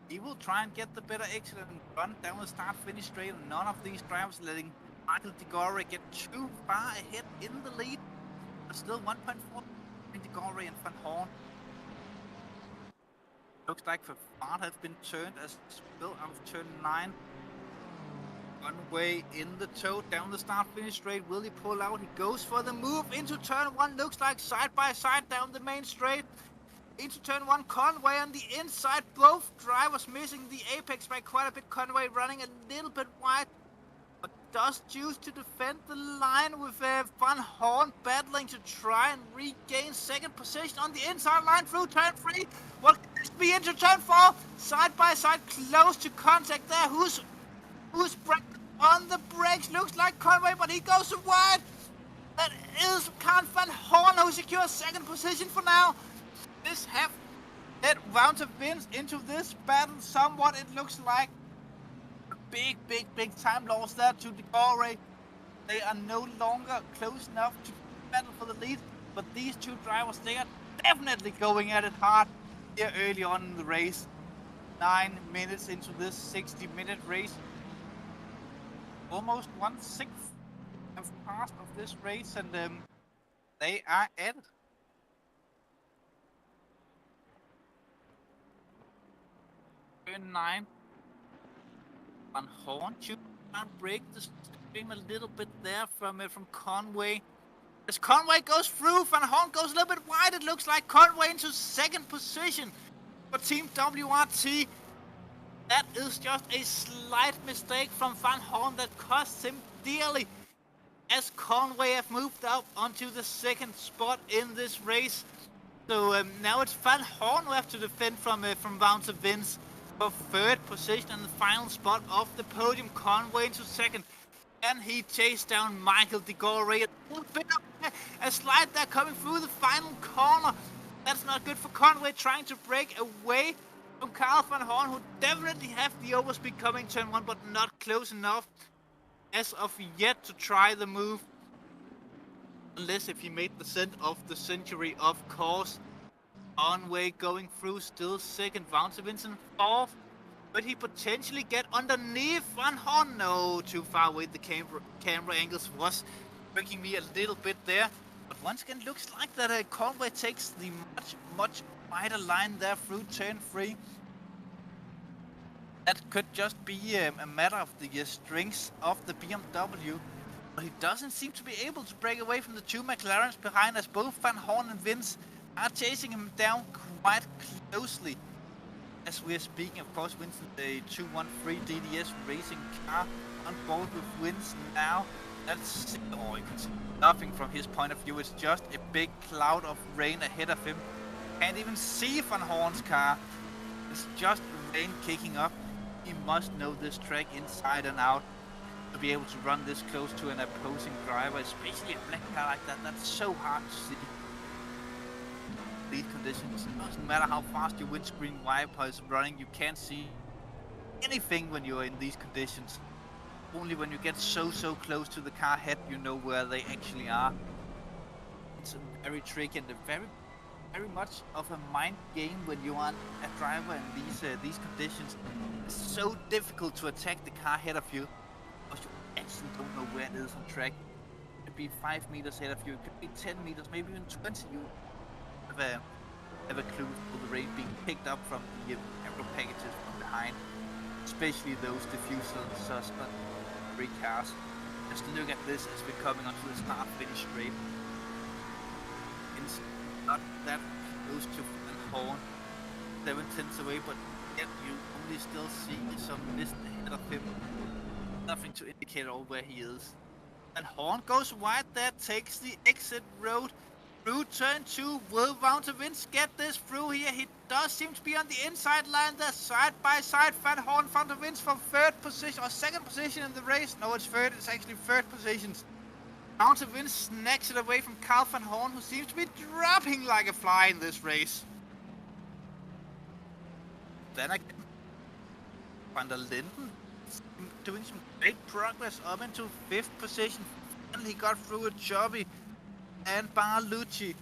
He will try and get the better exit and run down the start-finish straight. None of these drivers letting Michael De Gore get too far ahead in the lead. But still 1.4 between De Gore and Van Horn. Looks like Vervaart has been turned as well out of turn 9. One way in the toe down the start-finish straight. Will he pull out? He goes for the move into turn 1. Looks like side by side down the main straight. Into turn 1, Conway on the inside. Both drivers missing the apex by quite a bit. Conway running a little bit wide, but does choose to defend the line with Van Horn battling to try and regain second position on the inside line through turn 3. Will this be into turn 4? Side by side, close to contact there. Who's on the brakes? Looks like Conway, but he goes wide. That is Carl van Horn who secures second position for now. This have led Wouter Vins into this battle somewhat. It looks like a big time loss there to De Gore. They are no longer close enough to battle for the lead, but these two drivers, they are definitely going at it hard here early on in the race. 9 minutes into this 60-minute race. Almost 1/6 have passed of this race, and they are at it. Turn 9. Van Horn to break the stream a little bit there from Conway. As Conway goes through, Van Horn goes a little bit wide. It looks like Conway into second position for Team WRT. That is just a slight mistake from Van Horn that costs him dearly, as Conway have moved up onto the second spot in this race. So now it's Van Horn who have to defend from Wouter Vins for third position and the final spot of the podium. Conway into second, and he chased down Michael De Gore. A little bit of a slide there coming through the final corner. That's not good for Conway, trying to break away from Carl van Horn, who definitely have the overspeed coming turn 1, but not close enough as of yet to try the move. Unless if he made the scent of the century, of course. Conway going through, still second. Wouter Vincent fourth. Could he potentially get underneath Van Horn? No, too far away. The camera angles was breaking me a little bit there. But once again, looks like that Conway takes the much wider line there through turn 3. That could just be a matter of the strengths of the BMW. But he doesn't seem to be able to break away from the two McLarens behind, as both Van Horn and Vince are chasing him down quite closely. As we are speaking, of course, Vincent, a 213 DDS racing car on board with Vince now. That's, oh, you can see nothing from his point of view. It's just a big cloud of rain ahead of him. Can't even see Van Horn's car. It's just rain kicking up. He must know this track inside and out to be able to run this close to an opposing driver, especially a black car like that. That's so hard to see. These conditions, it doesn't matter how fast your windscreen wiper is running, you can't see anything when you're in these conditions. Only when you get so close to the car head, you know where they actually are. It's very tricky and very much of a mind game when you are a driver in these conditions. It's so difficult to attack the car ahead of you because you actually don't know where it is on track. It could be 5 meters ahead of you, it could be 10 meters, maybe even 20. You have a clue for the rain being picked up from the aero packages from behind, especially those diffuser and suspect three cars. Just look at this as we're coming onto the start-finish straight. It's not that close to Van Horn, 7/10 away, but yet you only still see some mist ahead of him. Nothing to indicate all where he is. Van Horn goes wide there, takes the exit road through turn 2. Will Wouter Vince get this through here? He does seem to be on the inside line there, side by side. Van Horn, Wouter Vince for third position, or second position in the race. No, it's third, it's actually third position. Wouter Vince snacks it away from Carl Van Horn, who seems to be dropping like a fly in this race. Then again, Van der Linden doing some great progress up into 5th position. Finally got through a Joby and Barlucci.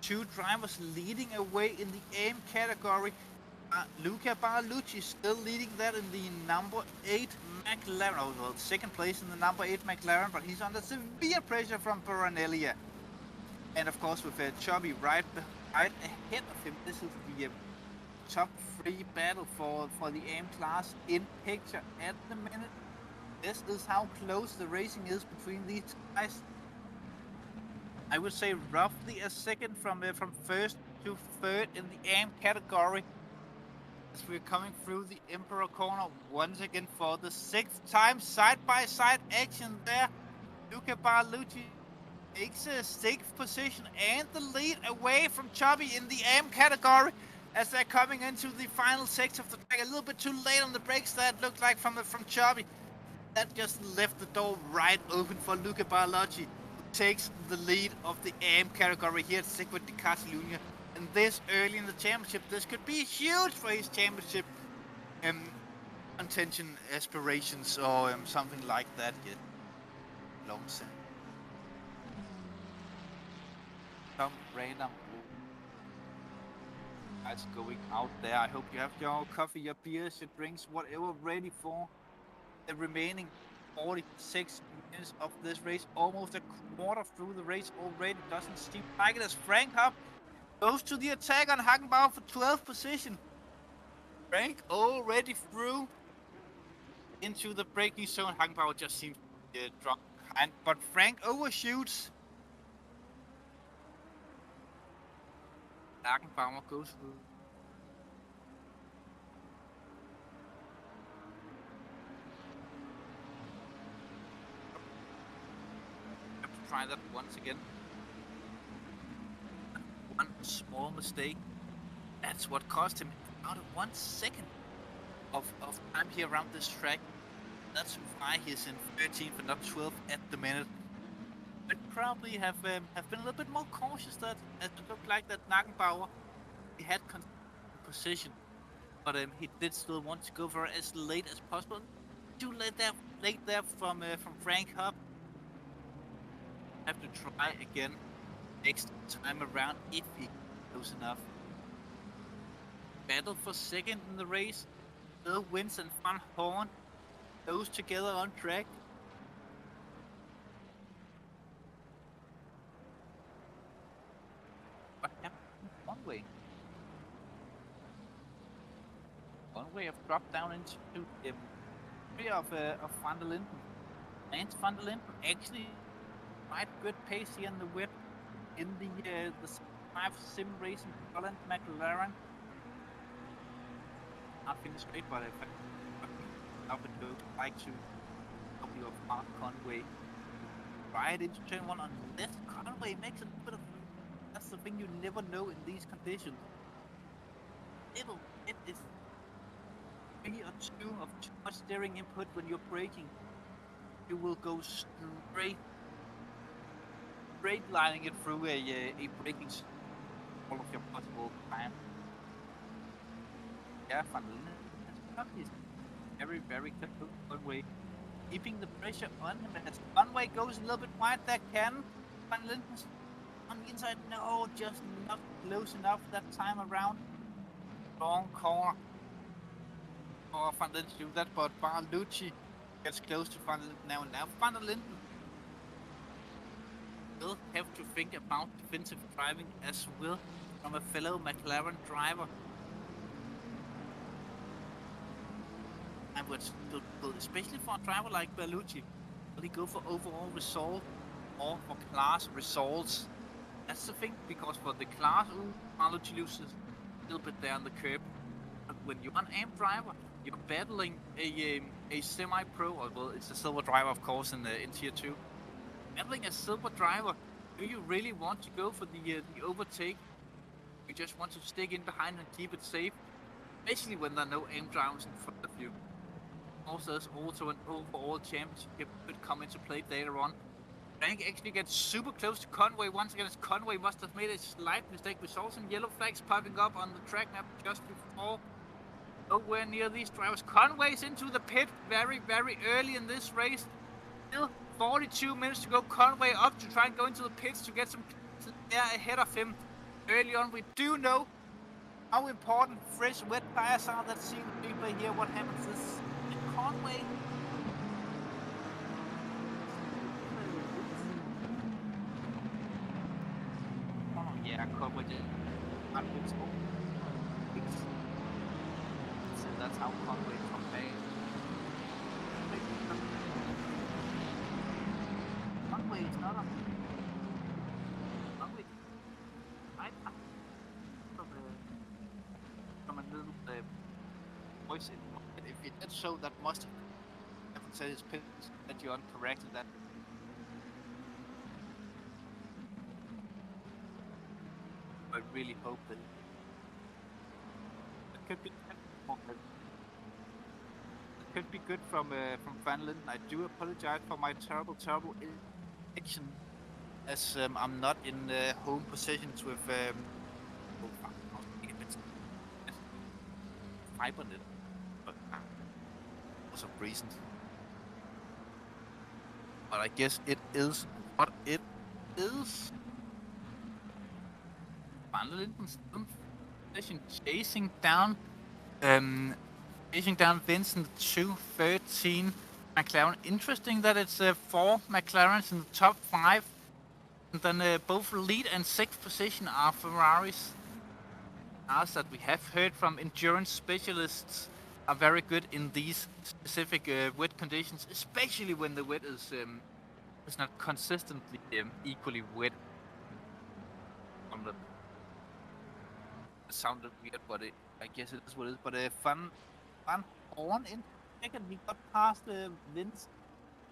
2 drivers leading away in the AM category. Luca Barlucci still leading that in the number 8 McLaren. Oh, well, 2nd place in the number 8 McLaren, but he's under severe pressure from Baronelia. And of course, with Chubby right ahead of him, this is the top 3 battle for the AM class in picture at the minute. This is how close the racing is between these guys. I would say roughly a second from 1st to 3rd in the AM category. As we're coming through the Emperor corner once again for the 6th time, side-by-side action there. Luca Barlucci takes a 6th position and the lead away from Chubby in the AM category as they're coming into the final sector of the track. A little bit too late on the brakes there, it looked like from Chubby. That just left the door right open for Luca Barlucci, who takes the lead of the AM category here at Circuit de Catalunya. And this early in the championship, this could be huge for his championship contention aspirations or something like that. Yeah. Long set. Some random guys going out there. I hope you have your coffee, your beers, your drinks, whatever ready for the remaining 46 minutes of this race. Almost a quarter through the race already. Doesn't seem like it as Frank Hub goes to the attack on Hagenbauer for 12th position. Frank already through into the braking zone. Hagenbauer just seems to drop behind, but Frank overshoots. Hagenbauer goes through. Have to try that once again. One small mistake. That's what cost him about 1 second of time here around this track. That's why he's in 13th and not 12th at the minute. But probably have been a little bit more cautious that it looked like that Nagenbauer, he had position, but he did still want to go for it as late as possible. Too late there from Frank Hub. Have to try again next time around if he goes enough. Battle for 2nd in the race. Bill Wins and Van Horn, those together on track. What happened? One way have dropped down into the area of Van der Linden. Lance Van der Linden actually quite good pace here in the whip in the 5 Sim Racing Holland McLaren. Not finished great, but if I would like to help you of Mark Conway right into turn 1 on left. Conway makes a little bit of. That's the thing you never know in these conditions. It is 3 or too much steering input when you're braking. You will go straight lining it through a braking all of your possible time. Yeah, Van Linden is very, very close Conway. Keeping the pressure on him as Conway goes a little bit wide there. Can Van Linden on the inside? No, just not close enough that time around. Long corner. Or Van Linden to do that, but Barlucci gets close to Van Linden now. Now Van Linden will have to think about defensive driving as well from a fellow McLaren driver. And would especially for a driver like Barlucci, will he go for overall result or for class results? That's the thing, because for the class, Barlucci loses a little bit there on the curb. But when you're an AM driver, you're battling a semi-pro, or well, it's a silver driver, of course, in tier 2. Battling a silver driver, do you really want to go for the overtake? You just want to stick in behind and keep it safe, especially when there are no aim drivers in front of you. Also, there's also an overall championship could come into play later on. Frank actually gets super close to Conway once again, as Conway must have made a slight mistake. We saw some yellow flags popping up on the track map just before. Nowhere near these drivers. Conway's into the pit very, very early in this race. Still 42 minutes to go. Conway up to try and go into the pits to get some air ahead of him. Early on, we do know how important fresh wet tires are. Let's see the replay here. What happens is Conway. Oh yeah, Conway did. So that's how Conway compared. Conway is not a. Conway. From a little voice in. If it did so, that must have said his pins that you're incorrect in that. I really hope that it could be. It could be good from Van Linden. I do apologize for my terrible action, as I'm not in home positions with fiber net. For some reasons, but I guess it is what it is. Van Linden's chasing down Vincent 213 McLaren. Interesting that it's 4 McLarens in the top 5, and then both lead and 6th position are Ferraris. Cars that we have heard from endurance specialists are very good in these specific wet conditions, especially when the wet is not consistently equally wet. It sounded weird, but I guess it is what it is. But Van Horn in second, we got past Vince.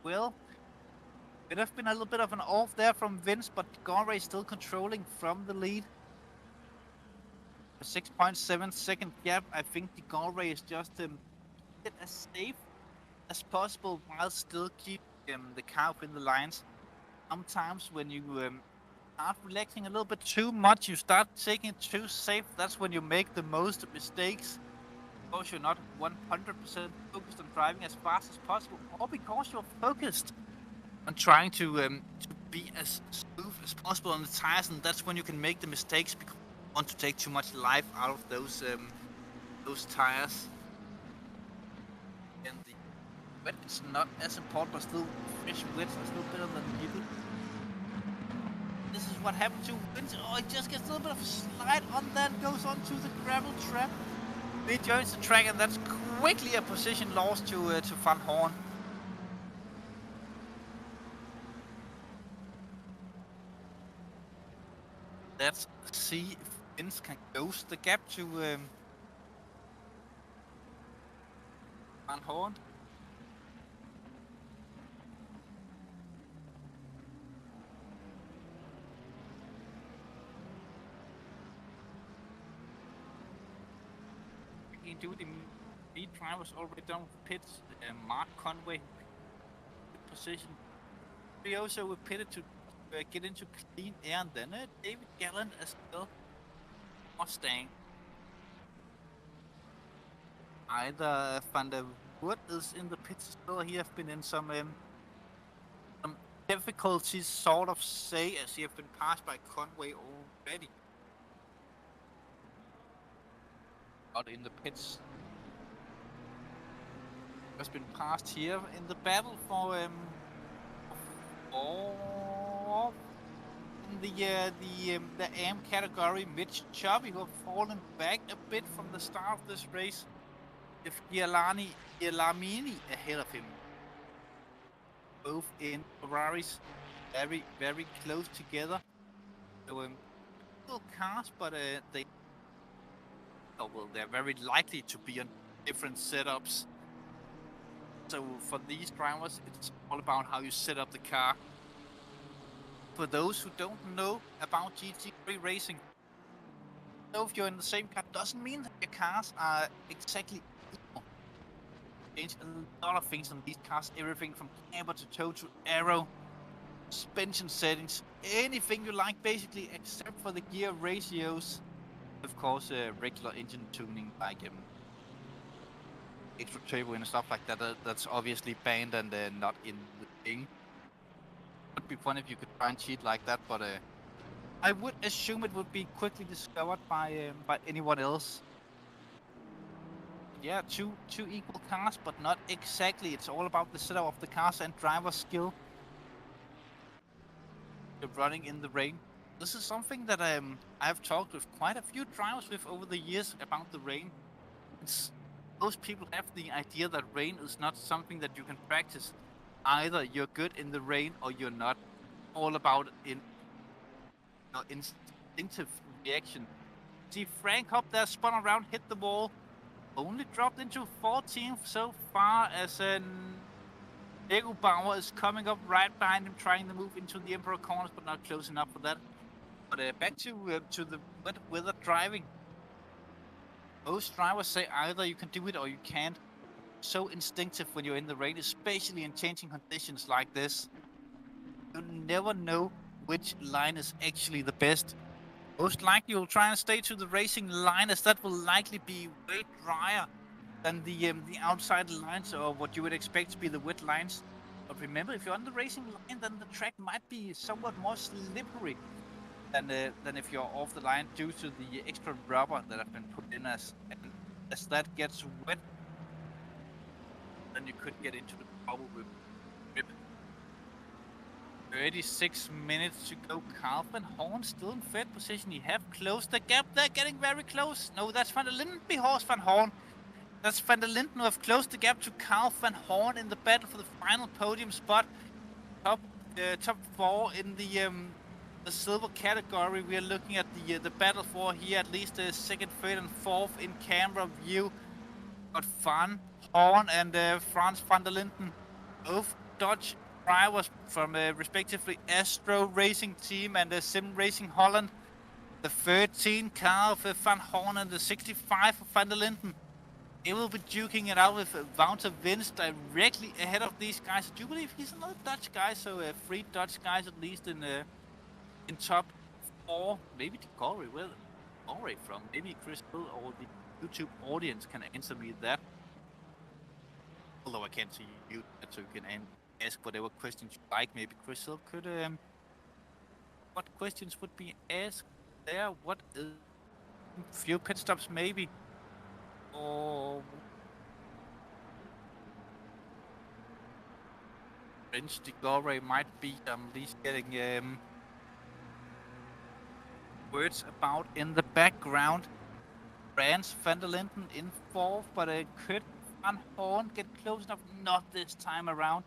Well, it have been a little bit of an off there from Vince, but Conway still controlling from the lead. 6.7 second gap. I think the Conway is just as safe as possible while still keep the car within the lines. Sometimes when you start relaxing a little bit too much, you start taking it too safe. That's when you make the most mistakes. Because you're not 100% focused on driving as fast as possible, or because you're focused on trying to be as smooth as possible on the tires, and that's when you can make the mistakes because you want to take too much life out of those tires. And the wet is not as important, but still fresh wets are still better than people. This is what happened to Vince. Oh, it just gets a little bit of a slide on that, goes onto the gravel trap. He joins the track, and that's quickly a position lost to Van Horn. Let's see if Vince can close the gap to Van Horn. Do the 3 drivers already done with pits. Mark Conway, good position. We also pitted to get into clean air, and then David Gallant as well. Mustang. Either Van der Wood is in the pits as well. He have been in some difficulties, sort of say, as he have been passed by Conway already. Out in the pits. Has been passed here in the battle for in the AM category. Mitch Chubby, who have fallen back a bit from the start of this race. If Gialamini ahead of him. Both in Ferraris, very, very close together. So little cars, but they're very likely to be on different setups. So for these drivers, it's all about how you set up the car. For those who don't know about GT3 racing, so if you're in the same car, doesn't mean that your cars are exactly equal. Change a lot of things on these cars, everything from camber to toe to aero, suspension settings, anything you like basically, except for the gear ratios. Of course, regular engine tuning like extra turbo and stuff like that. That's obviously banned and not in the thing. It would be fun if you could try and cheat like that, but I would assume it would be quickly discovered by anyone else. Yeah, two equal cars, but not exactly. It's all about the setup of the cars and driver skill. You're running in the rain. This is something that I've talked with quite a few drivers with over the years about the rain. Most people have the idea that rain is not something that you can practice. Either you're good in the rain or you're not. All about instinctive reaction. See Frank up there, spun around, hit the wall. Only dropped into 14th so far as Diego Bauer is coming up right behind him, trying to move into the Emperor corners, but not close enough for that. But back to the wet weather driving. Most drivers say either you can do it or you can't. So instinctive when you're in the rain, especially in changing conditions like this. You never know which line is actually the best. Most likely you'll try and stay to the racing line, as that will likely be way drier than the outside lines, or what you would expect to be the wet lines. But remember, if you're on the racing line, then the track might be somewhat more slippery than if you're off the line due to the extra rubber that have been put in. As that gets wet, then you could get into the trouble with grip. 36 minutes to go. Carl van Horn still in third position. He have closed the gap. They're getting very close. No, that's Van der Linden behind Van Horn. That's Van der Linden who have closed the gap to Carl van Horn in the battle for the final podium spot. Top 4 in the silver category. We are looking at the battle for here, at least the second, third, and fourth in camera view. Got Van Horn and Frans van der Linden, both Dutch drivers from respectively Astro Racing Team and Sim Racing Holland. The 13 car of Van Horn and the 65 of Van der Linden. They will be duking it out with Wouter Wins directly ahead of these guys. I do believe he's another Dutch guy, so 3 Dutch guys at least in top 4. Maybe to Corey, where Corey from? Maybe Chris Hill or the YouTube audience can answer me that. Although I can't see you, so you can ask whatever questions you like. Maybe Chris Hill could. What questions would be asked there? What is few pit stops maybe? Or French de Gore might be at least getting words about in the background. Frans van der Linden in 4th, but could Van Horn get close enough? Not this time around.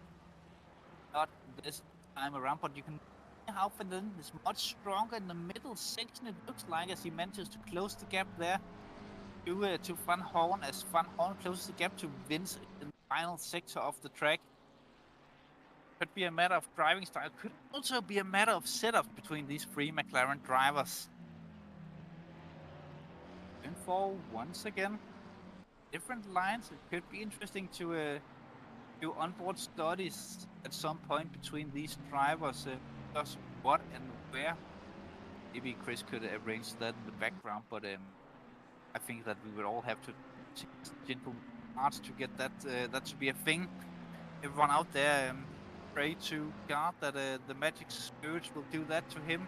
Not this time around, but you can see how Van der Linden is much stronger in the middle section. It looks like, as he manages to close the gap there to Van Horn, as Van Horn closes the gap to Vince in the final sector of the track. Could be a matter of driving style. Could also be a matter of setup between these 3 McLaren drivers. In 4 once again. different lines. It could be interesting to do onboard studies at some point between these drivers. Just what and where. Maybe Chris could arrange that in the background, but I think that we would all have to take gentle parts to get that to be a thing. Everyone out there, pray to God that the magic spirits will do that to him.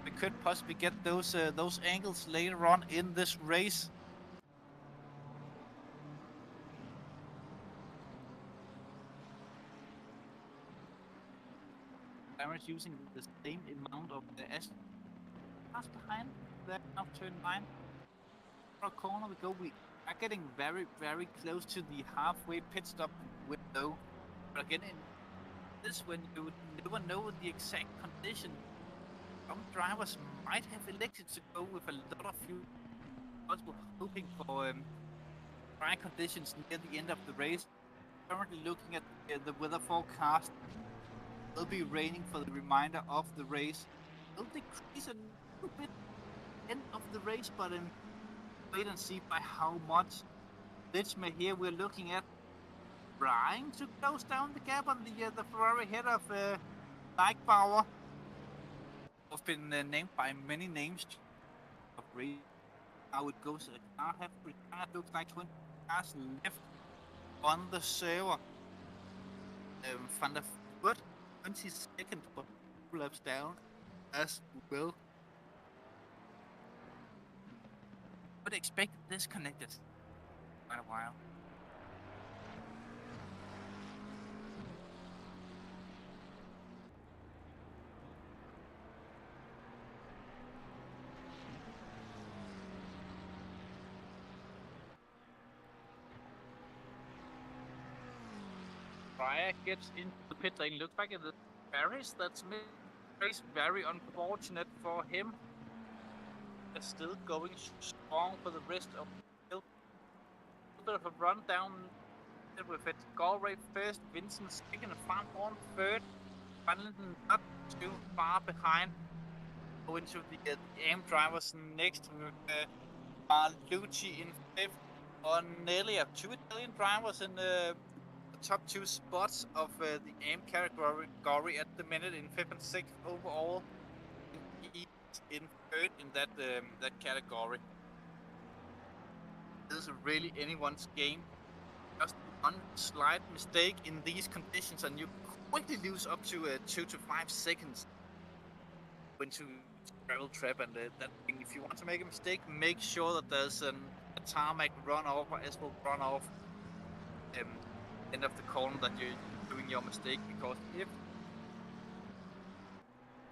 We could possibly get those angles later on in this race. Cameras using the same amount of the S cars behind there now turn 9. For a corner we go. We are getting very, very close to the halfway pit stop window. But again, in this when you never know the exact condition. Some drivers might have elected to go with a lot of fuel, possible hoping for dry conditions near the end of the race. Currently looking at the weather forecast, it will be raining for the remainder of the race. It will decrease a little bit end of the race, but wait and see by how much. Ditchme here we're looking at trying to close down the gap on the Ferrari head of Bauer. Have been named by many names of race. How it goes, a car have retired. Looks like 20 cars left on the server. Van der Voort 22nd, but 2 laps down as well. But expect disconnected quite a while. Fryer gets into the pit lane. Looks like it's Paris that's race. Very unfortunate for him. They're still going strong for the rest of the field. A bit of a run down with it. Galway first, Vincent second, Van Horn third. Donnington not too far behind. Go into the AM drivers next with Marlucci in fifth. Nearly 2 Italian drivers in the top 2 spots of the AM category at the minute in 5th and 6th overall. He's in 3rd in that category. This is really anyone's game. Just one slight mistake in these conditions and you quickly lose up to 2 to 5 seconds into gravel trap. And that thing, if you want to make a mistake, make sure that there's a tarmac runoff or asphalt runoff end of the corner that you're doing your mistake, because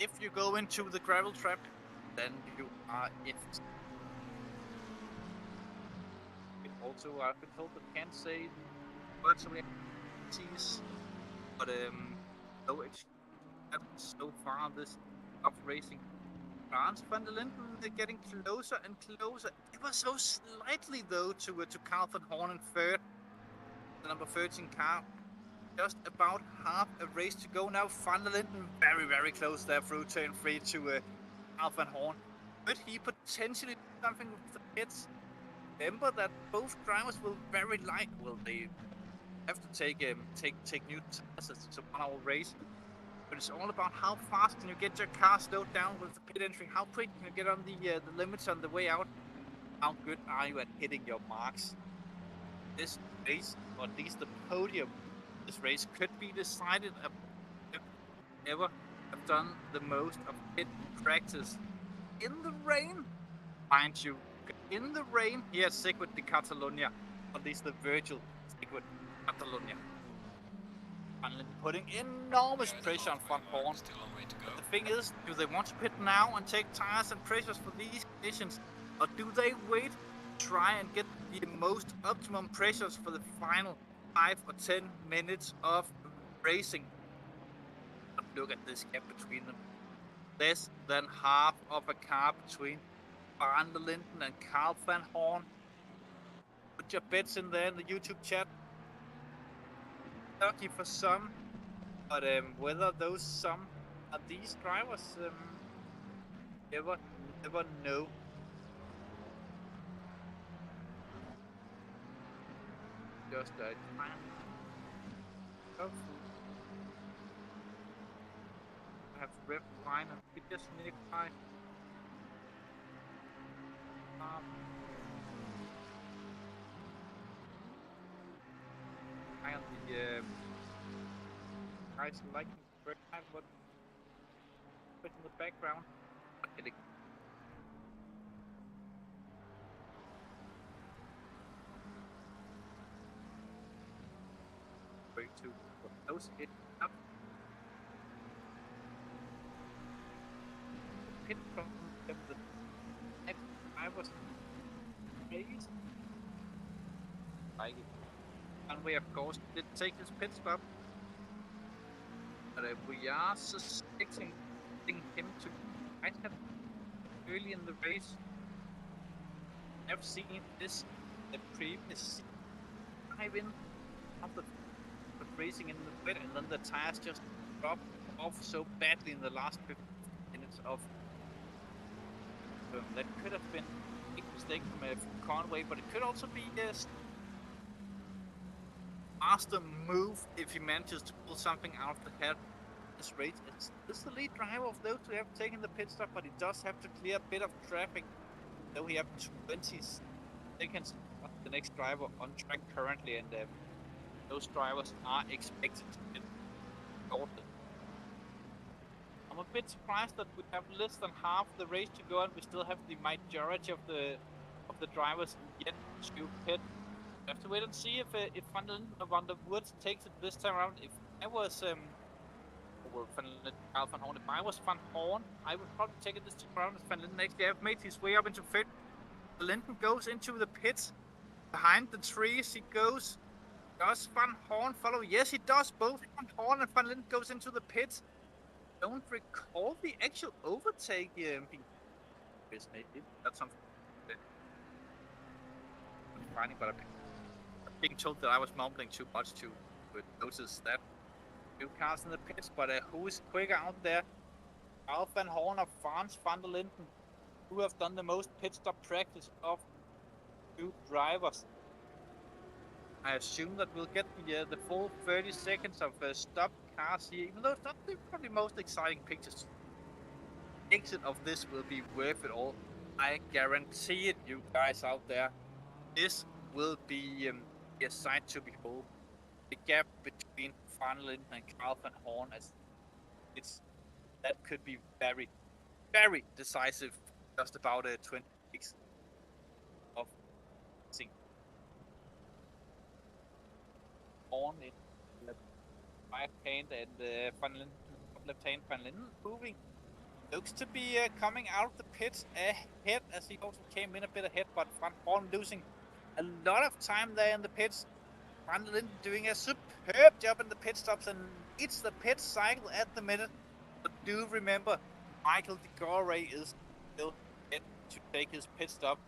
if you go into the gravel trap, then you are effed. Also, I've been told that I can't say words of expertise, but no excuse so far this of racing. France van der Linden, they're getting closer and closer. It was so slightly though to Carl van Horn in 3rd. The number 13 car, just about half a race to go now. Van der Linden very, very close there through turn 3 to Carl van Horn. Could he potentially do something with the pits? Remember that both drivers will very light. Well, they have to take new tires to 1 hour race. But it's all about how fast can you get your car slowed down with the pit entry. How quick can you get on the limits on the way out? How good are you at hitting your marks? This race, or at least the podium, this race could be decided if ever have done the most of pit practice in the rain, mind you, in the rain here at Circuit de Catalunya, at least the virtual Circuit Catalunya. Finally putting enormous pressure on Van Horn. But the thing is, do they want to pit now and take tires and pressures for these conditions, or do they wait, try and get the most optimum pressures for the final 5 or 10 minutes of racing? But look at this gap between them. Less than half of a car between Van der Linden and Carl van Horn. Put your bets in there in the YouTube chat. Lucky for some, but whether those some are these drivers, never know. just time. I have red line and we just nearby. I on the guys liking the red line, but in the background. Okay. Going to close it up. Pit from the next I was amazed. Like it. And we of course did take his pit stop. But we are suspecting him to might have early in the race. I've seen this the previous dive in of the racing in the pit, and then the tires just dropped off so badly in the last 15 minutes of. That could have been a big mistake from Conway, but it could also be a master move if he manages to pull something out of the head. This race is the lead driver of those who have taken the pit stop, but he does have to clear a bit of traffic. Though he have 20 seconds of the next driver on track currently, and those drivers are expected to get shortly. I'm a bit surprised that we have less than half the race to go, and we still have the majority of the drivers yet to pit. We have to wait and see if Van der Woods takes it this time around. If I was Carl van Horn, if I was Van Horn, I would probably take it this time around. As Van Linden actually have made his way up into fifth. Linden goes into the pits behind the trees. He goes. Does Van Horn follow? Yes, he does. Both Van Horn and Van Linden goes into the pits. Don't recall the actual overtake. That's something I'm finding, but I'm being told that I was mumbling too much to notice that. Two cars in the pits, but who is quicker out there? Carl van Horn or Frans van der Linden, who have done the most pit stop practice of two drivers. I assume that we'll get the full 30 seconds of stop cars here, even though it's not the probably most exciting pictures. The exit of this will be worth it all. I guarantee it, you guys out there. This will be a sight to behold. The gap between Van Linden and Carl van Horn, that could be very, very decisive. Just about 20 weeks of racing. Horn in left hand and Van Linden left hand. Van Linden moving. Looks to be coming out of the pits ahead, as he also came in a bit ahead, but Van Horn losing a lot of time there in the pits. Van Linden doing a superb job in the pit stops, and it's the pit cycle at the minute. But do remember, Michael de Gore is still yet to take his pit stop.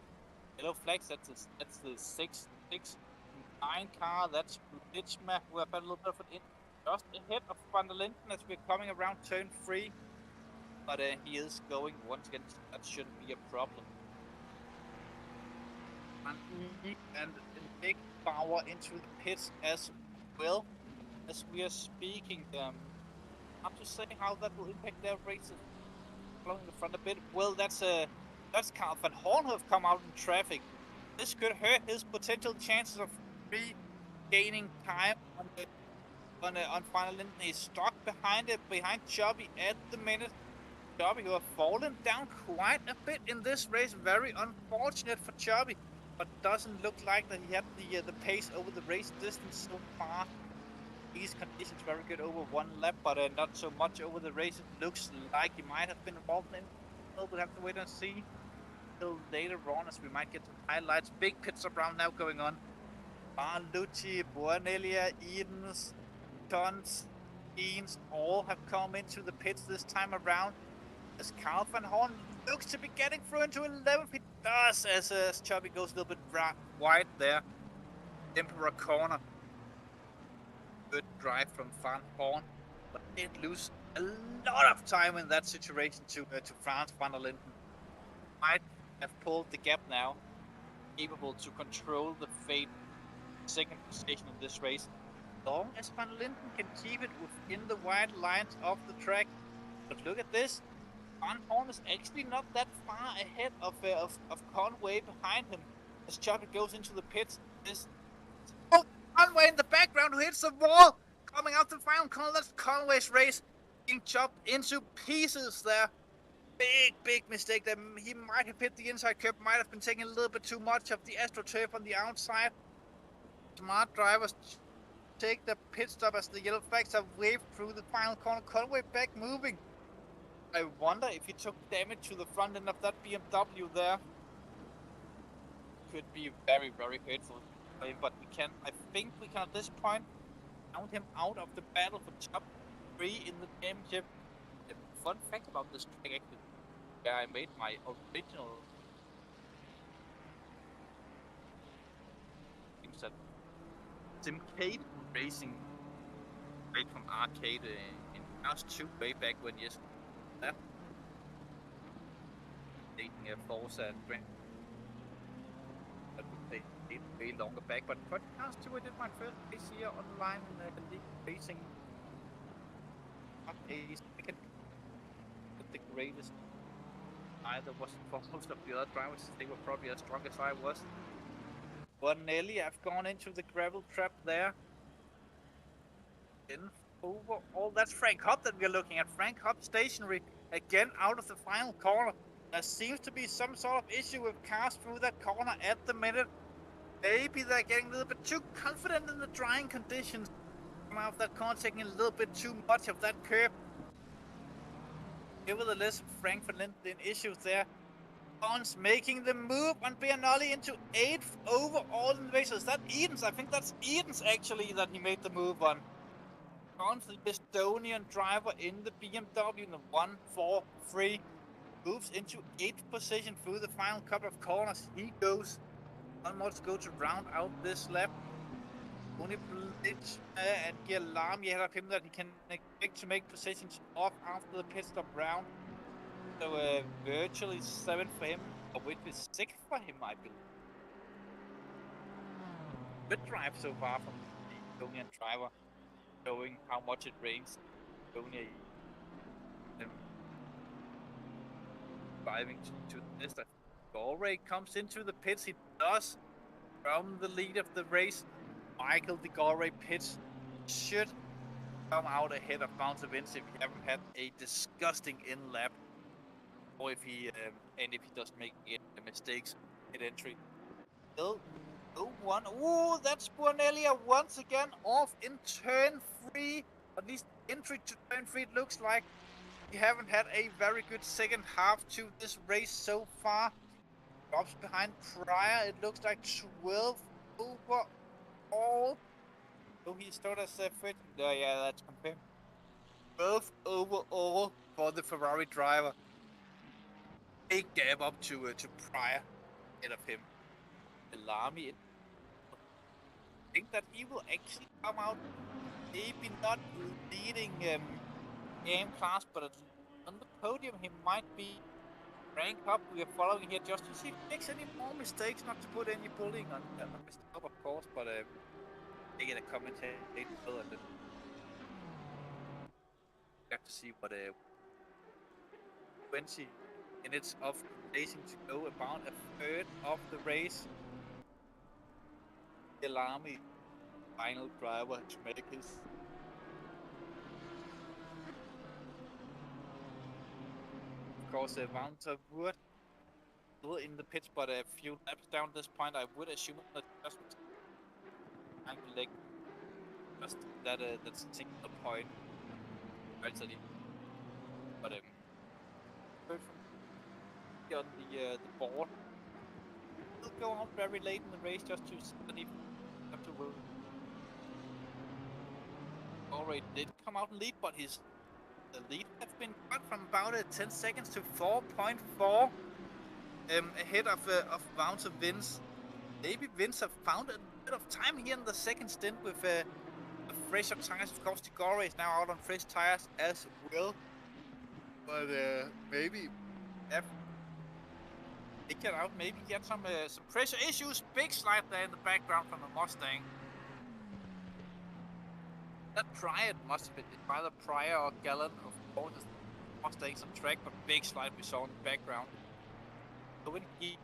Yellow flags, that's the 6-9 car. That's Blitzma, who have had a little bit of an in just ahead of Van der Linden as we're coming around turn 3. But he is going once again. That shouldn't be a problem. And big power into the pits as well as we are speaking. Hard to say how that will impact their races. Following the front a bit. Well, that's Carl van Horn who have come out in traffic. This could hurt his potential chances of regaining time on Van der Linden. He's stuck behind Chubby at the minute. Chubby, who have fallen down quite a bit in this race. Very unfortunate for Chubby, but doesn't look like that he had the pace over the race distance so far. These conditions very good over one lap, but not so much over the race. It looks like he might have been involved in. We'll have to wait and see till later on, as we might get some highlights. Big pit stop round now going on. Barlucci, Buonelia, Edens, Tons, Eanes all have come into the pits this time around. As Carl van Horn looks to be getting through into 11th, he does, as Chubby goes a little bit wide there. Emperor corner. Good drive from Van Horn, but did lose a lot of time in that situation to Frans van der Linden. Might have pulled the gap now, capable to control the fate second position in this race. As long as Van Linden can keep it within the wide lines of the track. But look at this. Van Horn is actually not that far ahead of Conway behind him. As Chocolate goes into the pits, Conway in the background who hits the wall, coming out the final corner. That's Conway's race being chopped into pieces there. Big mistake there. He might have hit the inside curb, might have been taking a little bit too much of the AstroTurf on the outside. Smart drivers take the pit stop as the yellow flags are waved through the final corner. Conway back moving. I wonder if he took damage to the front end of that BMW there. Could be very hurtful for him, but I think we can at this point count him out of the battle for top 3 in the championship. The fun fact about this track actually, where I made my original Simsport Racing straight from arcade in Cars 2 way back when, yes, that taking a Forza and that would take it way longer back, but for Cars 2 I did my first race here online in the league racing. Not a second, but the greatest either wasn't for most of the other drivers. They were probably as strong as I was. Bonelli, I've gone into the gravel trap there. Then over all, that's Frank Hopp that we're looking at. Frank Hopp stationary again out of the final corner. There seems to be some sort of issue with cars through that corner at the minute. Maybe they're getting a little bit too confident in the drying conditions. Come out of that corner, taking a little bit too much of that curb. Nevertheless, Frank Van Linden issues there. Bons making the move on Bianoli into 8th overall in the race. Is that Edens? I think that's Edens actually that he made the move on. Bons, the Estonian driver in the BMW in the 1-4-3, moves into 8th position through the final couple of corners. He goes one more to go to round out this lap. Only Blitz and Gialami ahead of him that he can expect to make positions off after the pit stop round. So virtually 7th for him, or which is 6th for him, I believe. Good drive so far from the Estonian driver, showing how much it rains. Estonia driving to this. Galway comes into the pits. He does from the lead of the race. Michael de Galway pits should come out ahead of Monza if he haven't had a disgusting in lap. Or if he doesn't make mistakes at entry. Still, no one. Ooh, that's Buonelia once again off in turn 3. At least entry to turn 3 it looks like. We haven't had a very good second half to this race so far. Drops behind Pryor. It looks like 12 overall. So he started as 13. Yeah, that's confirmed. 12 overall for the Ferrari driver. Big gap up to Pryor ahead of him. Bellamy, I think that he will actually come out, maybe not leading AM class, but on the podium he might be ranked up. We are following here just to see if he makes any more mistakes, not to put any bullying on Mr. Up, of course, but they get a commentator and then we have to see what 20 minutes of racing to go, about a third of the race. Elami, final driver to make his. Of course, Walter Wood still in the pits, but a few laps down this point. I would assume that just leg, just that's a single point. Actually, but heard from on the board. He'll go on very late in the race just to see if have to win. Already did come out and lead, but the lead has been cut from about 10 seconds to 4.4 ahead of Walter Vince. Maybe Vince have found a bit of time here in the second stint with fresher tires. Of course, the Gore is now out on fresh tires as well, but maybe. They get out, maybe get some pressure issues. Big slide there in the background from the Mustang. That Pryor must have been either Pryor or Gallant, of course. Mustangs on track, but big slide we saw in the background. So when he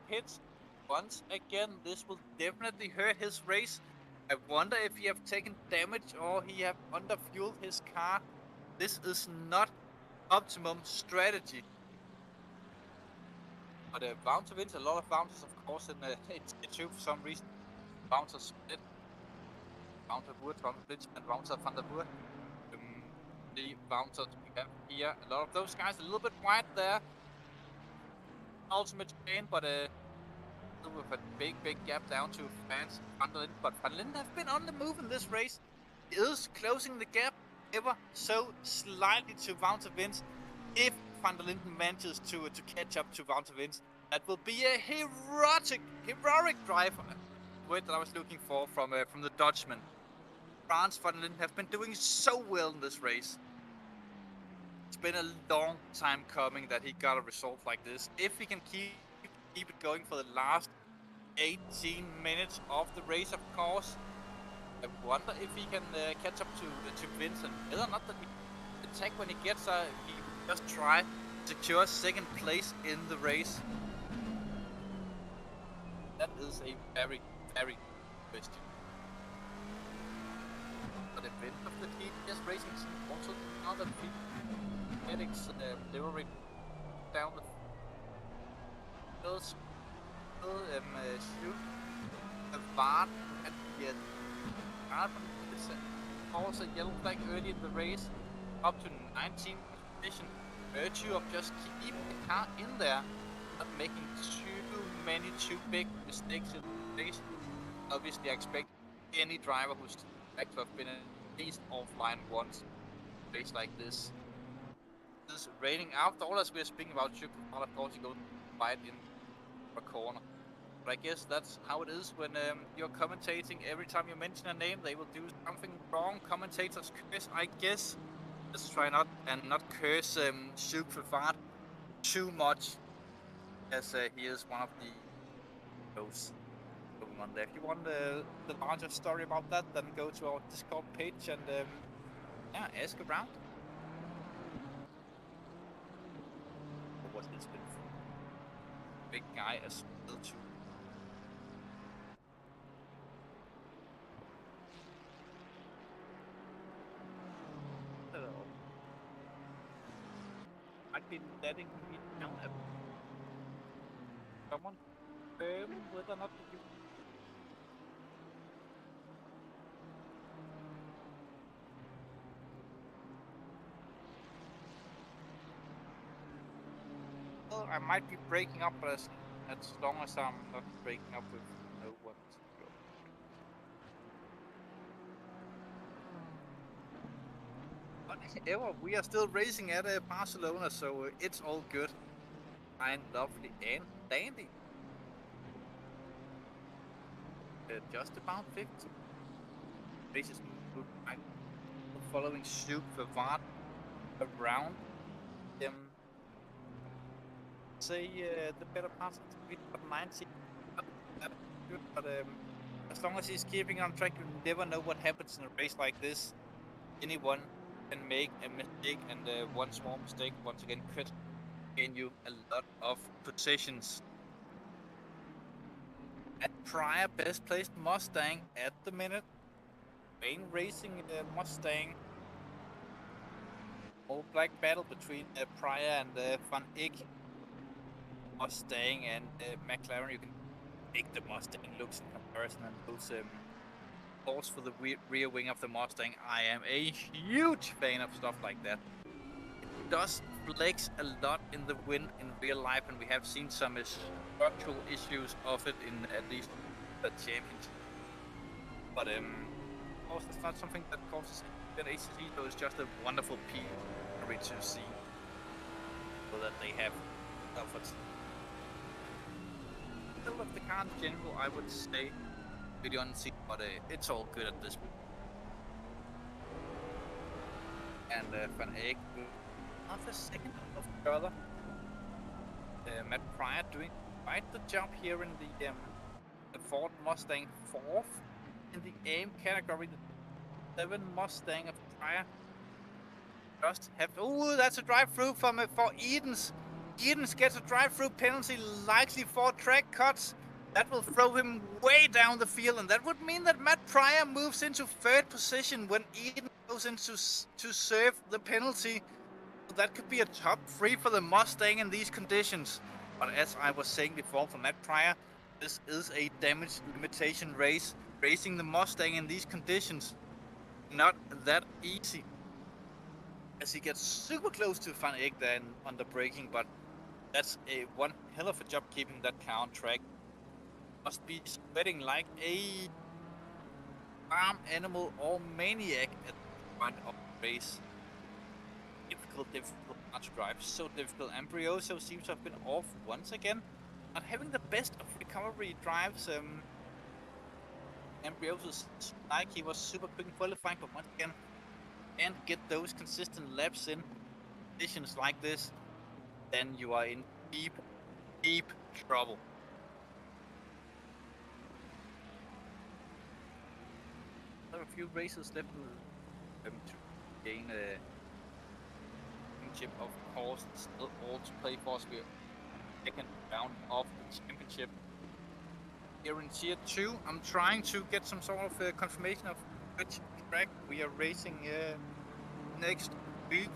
hits once again, this will definitely hurt his race. I wonder if he have taken damage or he have underfueled his car. This is not optimum strategy. But bouncer wins, a lot of bouncers, of course, in GT3 for some reason. Bouncer split. Bouncer Wood, Bouncer Blitzman, Bouncer Van der Boer. The bouncers we have here, a lot of those guys a little bit wide there. Ultimate chain, but with a big gap down to fans Van der Linden. But Van der Linden have been on the move in this race. He is closing the gap ever so slightly to Bouncer wins. If Van der Linden manages to catch up to Bouncer wins, that will be a heroic drive. Word that I was looking for from the Dutchman. France Van der Linden have been doing so well in this race. It's been a long time coming that he got a result like this. If he can keep it going for the last 18 minutes of the race, of course, I wonder if he can catch up to Vincent. Whether or not that he attack when he gets he just try to secure second place in the race. That is a very question. The event of the GT3 Racing team also now that medics delivering down the field, shoot the VAR at the also yellow flag early in the race, up to 19th position. Virtue of just keeping the car in there, not making too big mistakes in the race. Obviously, I expect any driver who's back to have been at least offline once in a race like this. This is raining after all, as we're speaking about Chip, of course, you go right in a corner. But I guess that's how it is when you're commentating. Every time you mention a name, they will do something wrong. Commentators curse, I guess. Let's try not curse Sjouk Vervaart too much, as he is one of those going on there. If you want the larger story about that, then go to our Discord page and yeah, ask around. What was this been for? Big guy as well too. I've been letting me down a someone whether or not you well, I might be breaking up, but as long as I'm not breaking up with no one. Whatever, we are still racing at Barcelona, so it's all good. Fine, lovely, and dandy. Just about 50. Races good. I'm following Sjouk Vervaart around. Say the better part of the 90. But as long as he's keeping on track, you never know what happens in a race like this. Anyone can make a mistake, and one small mistake once again could gain you a lot of positions. At Pryor, best placed Mustang at the minute. Wayne Racing Mustang. All black battle between Pryor and Van Eyck. Mustang and McLaren. You can make the Mustang looks in comparison, and those balls for the rear wing of the Mustang. I am a huge fan of stuff like that. It does flex a lot in the wind in real life, and we have seen some structural issues of it in at least the championship. But of course, it's not something that causes an ACC, so it's just a wonderful piece to see, so that they have efforts. Still of the car in general, I would say really unseen, but it's all good at this point. And Van Eyck, after second of further. Matt Pryor doing quite the job here in the Ford Mustang 4th in the aim category. 7 Mustang of Pryor. Just have. Oh, that's a drive-through for Edens. Edens gets a drive-through penalty, likely for track cuts. That will throw him way down the field, and that would mean that Matt Pryor moves into 3rd position when Eden goes into to serve the penalty. So that could be a top 3 for the Mustang in these conditions. But as I was saying before, for Matt Pryor, this is a damage limitation race. Racing the Mustang in these conditions, not that easy. As he gets super close to Van Eyck there on the braking, but that's one hell of a job keeping that car on track. Must be sweating like a farm animal or maniac at the front of the race. Difficult not to drive, so difficult. Ambrioso seems to have been off once again. Not having the best of recovery drives. Ambrioso like he was super quick in qualifying, but once again, and get those consistent laps in conditions like this, then you are in deep trouble. There are a few races left to gain a championship, of course. It's still all to play for us. We're second round of the championship. Here in Tier 2, I'm trying to get some sort of confirmation of which track we are racing next week.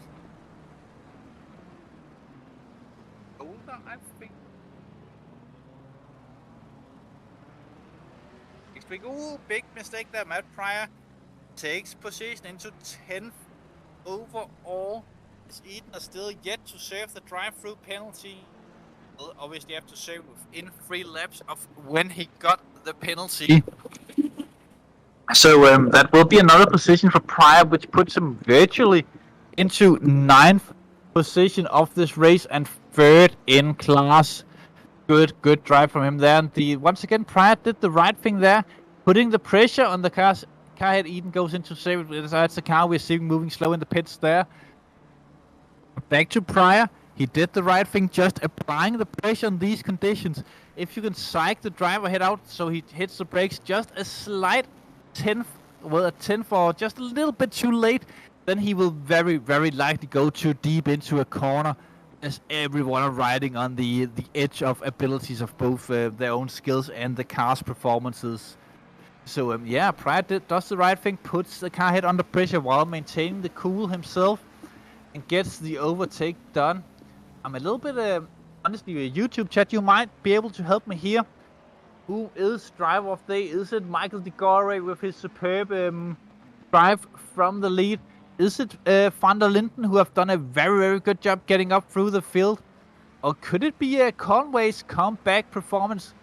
Zolder, I think. Next week. Ooh, big mistake there. Matt Pryor takes position into 10th overall. As Eden are still yet to serve the drive-through penalty. He'll obviously have to serve within 3 laps of when he got the penalty. So that will be another position for Pryor, which puts him virtually into 9th position of this race and 3rd in class. Good drive from him there. And once again, Pryor did the right thing there, putting the pressure on the car head. Eden goes into save it. That's the car we're seeing moving slow in the pits there. Back to Pryor. He did the right thing, just applying the pressure on these conditions. If you can psych the driver head out so he hits the brakes just a slight 10th, well, a 10th or just a little bit too late, then he will very likely go too deep into a corner, as everyone are riding on the edge of abilities of both their own skills and the car's performances. So yeah, Pryor does the right thing, puts the car head under pressure while maintaining the cool himself, and gets the overtake done. I'm a little bit, honestly, a YouTube chat, you might be able to help me here. Who is driver of the day? Is it Michael De Gore with his superb drive from the lead? Is it Van der Linden, who have done a very good job getting up through the field? Or could it be Conway's comeback performance?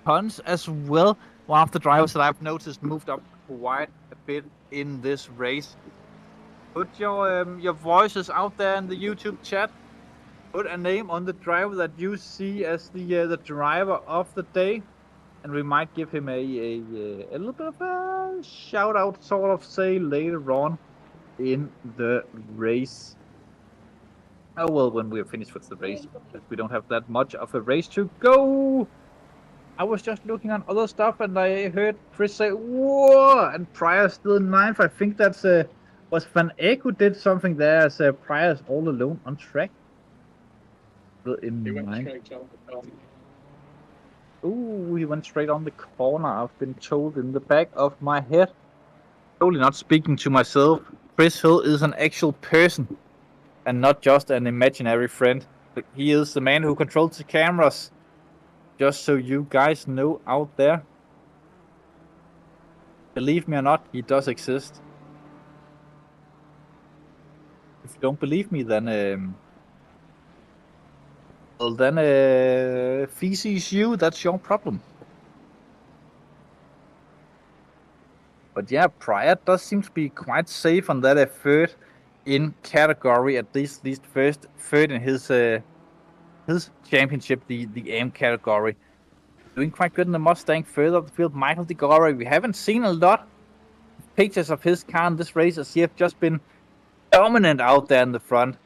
Tons as well. One of the drivers that I've noticed moved up quite a bit in this race. Put your voices out there in the YouTube chat. Put a name on the driver that you see as the driver of the day, and we might give him a little bit of a shout out, sort of say, later on in the race. Oh well, when we're finished with the race, because we don't have that much of a race to go. I was just looking on other stuff, and I heard Chris say, "Whoa!" and Pryor still in 9th. I think that's was Van Eyck who did something there, as Pryor's all alone on track. In he went straight on the corner. Ooh, he went straight on the corner, I've been told in the back of my head. Totally not speaking to myself. Chris Hill is an actual person and not just an imaginary friend. He is the man who controls the cameras. Just so you guys know out there. Believe me or not, he does exist. If you don't believe me, then well, then, feces you, that's your problem. But yeah, Pryor does seem to be quite safe on that 3rd in category, at least third in his championship, the AM category. Doing quite good in the Mustang, further up the field. Michael De Gore, we haven't seen a lot of pictures of his car in this race, as he have just been dominant out there in the front.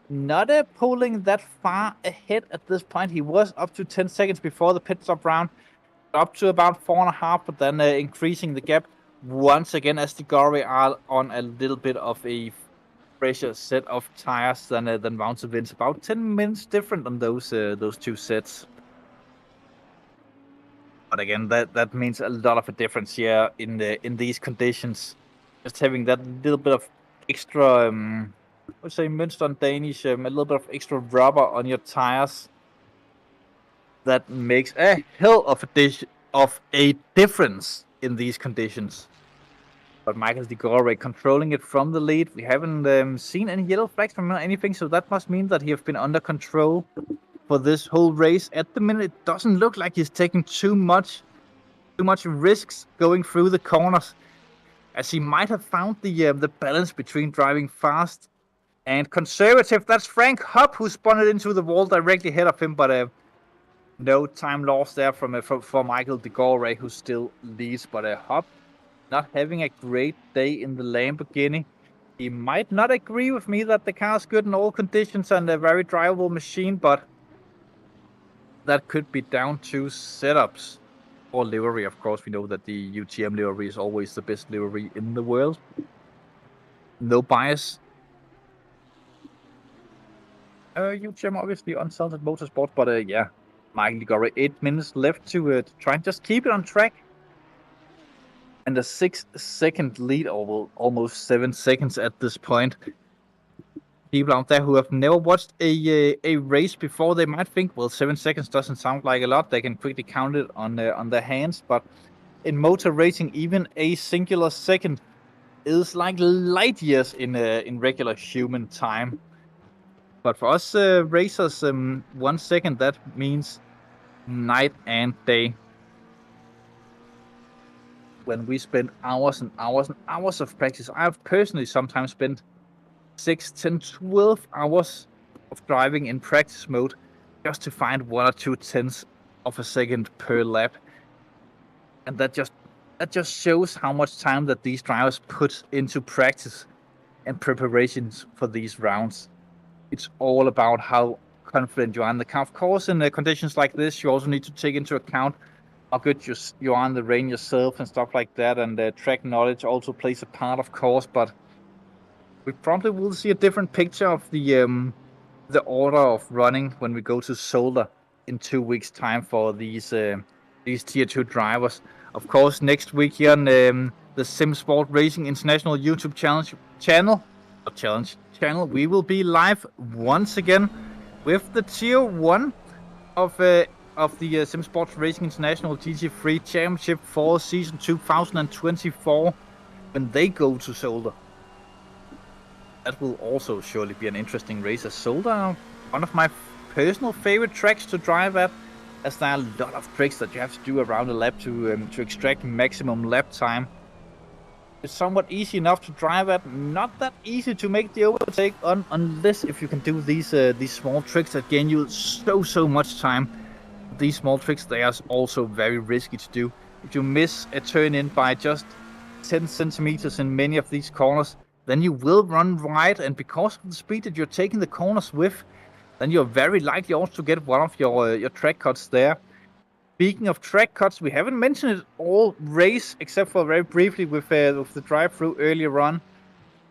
Not pulling that far ahead at this point. He was up to 10 seconds before the pit stop round, up to about 4.5, but then increasing the gap once again, as the Galway are on a little bit of a fresher set of tires than Mountain Vince. About 10 minutes different on those two sets. But again, that means a lot of a difference here in these conditions. Just having that little bit of extra, I would say Münster on Danish, a little bit of extra rubber on your tires. That makes a hell of a difference in these conditions. But Michael de Gore controlling it from the lead. We haven't seen any yellow flags from anything, so that must mean that he has been under control for this whole race. At the minute, it doesn't look like he's taking too much risks going through the corners, as he might have found the balance between driving fast and conservative. That's Frank Hupp, who spun it into the wall directly ahead of him, but no time lost there for Michael de Gore, who still leads. But Hupp not having a great day in the Lamborghini. He might not agree with me that the car is good in all conditions and a very drivable machine, but that could be down to setups or livery. Of course, we know that the UTM livery is always the best livery in the world. No bias. UTM obviously unsalted motorsport, but yeah, Michael de Gore, 8 minutes left to try and just keep it on track. And a 6-second lead, or almost 7 seconds at this point. People out there who have never watched a race before, they might think, well, 7 seconds doesn't sound like a lot. They can quickly count it on their hands. But in motor racing, even a singular second is like light years in regular human time. But for us racers, 1 second, that means night and day. When we spend hours and hours and hours of practice, I've personally sometimes spent 6, 10, 12 hours of driving in practice mode just to find 1 or 2 tenths of a second per lap. And that just shows how much time that these drivers put into practice and preparations for these rounds. It's all about how confident you are in the car. Of course, in conditions like this, you also need to take into account how good you are in the rain yourself and stuff like that, and track knowledge also plays a part, of course. But we probably will see a different picture of the order of running when we go to Zolder in 2 weeks' time for these tier 2 drivers. Of course, next week here on the Simsport Racing International YouTube channel, we will be live once again with the tier 1 of the Simsport Racing International GT3 Championship for season 2024 when they go to Zolder. That will also surely be an interesting race, as Zolder are one of my personal favorite tracks to drive at, as there are a lot of tricks that you have to do around the lap to extract maximum lap time. It's somewhat easy enough to drive at, not that easy to make the overtake on, unless if you can do these small tricks that gain you so much time. These small tricks, they are also very risky to do. If you miss a turn in by just 10 centimeters in many of these corners, then you will run wide, and because of the speed that you're taking the corners with, then you're very likely also to get one of your track cuts there. Speaking of track cuts, we haven't mentioned it all race, except for very briefly with the drive-through earlier on.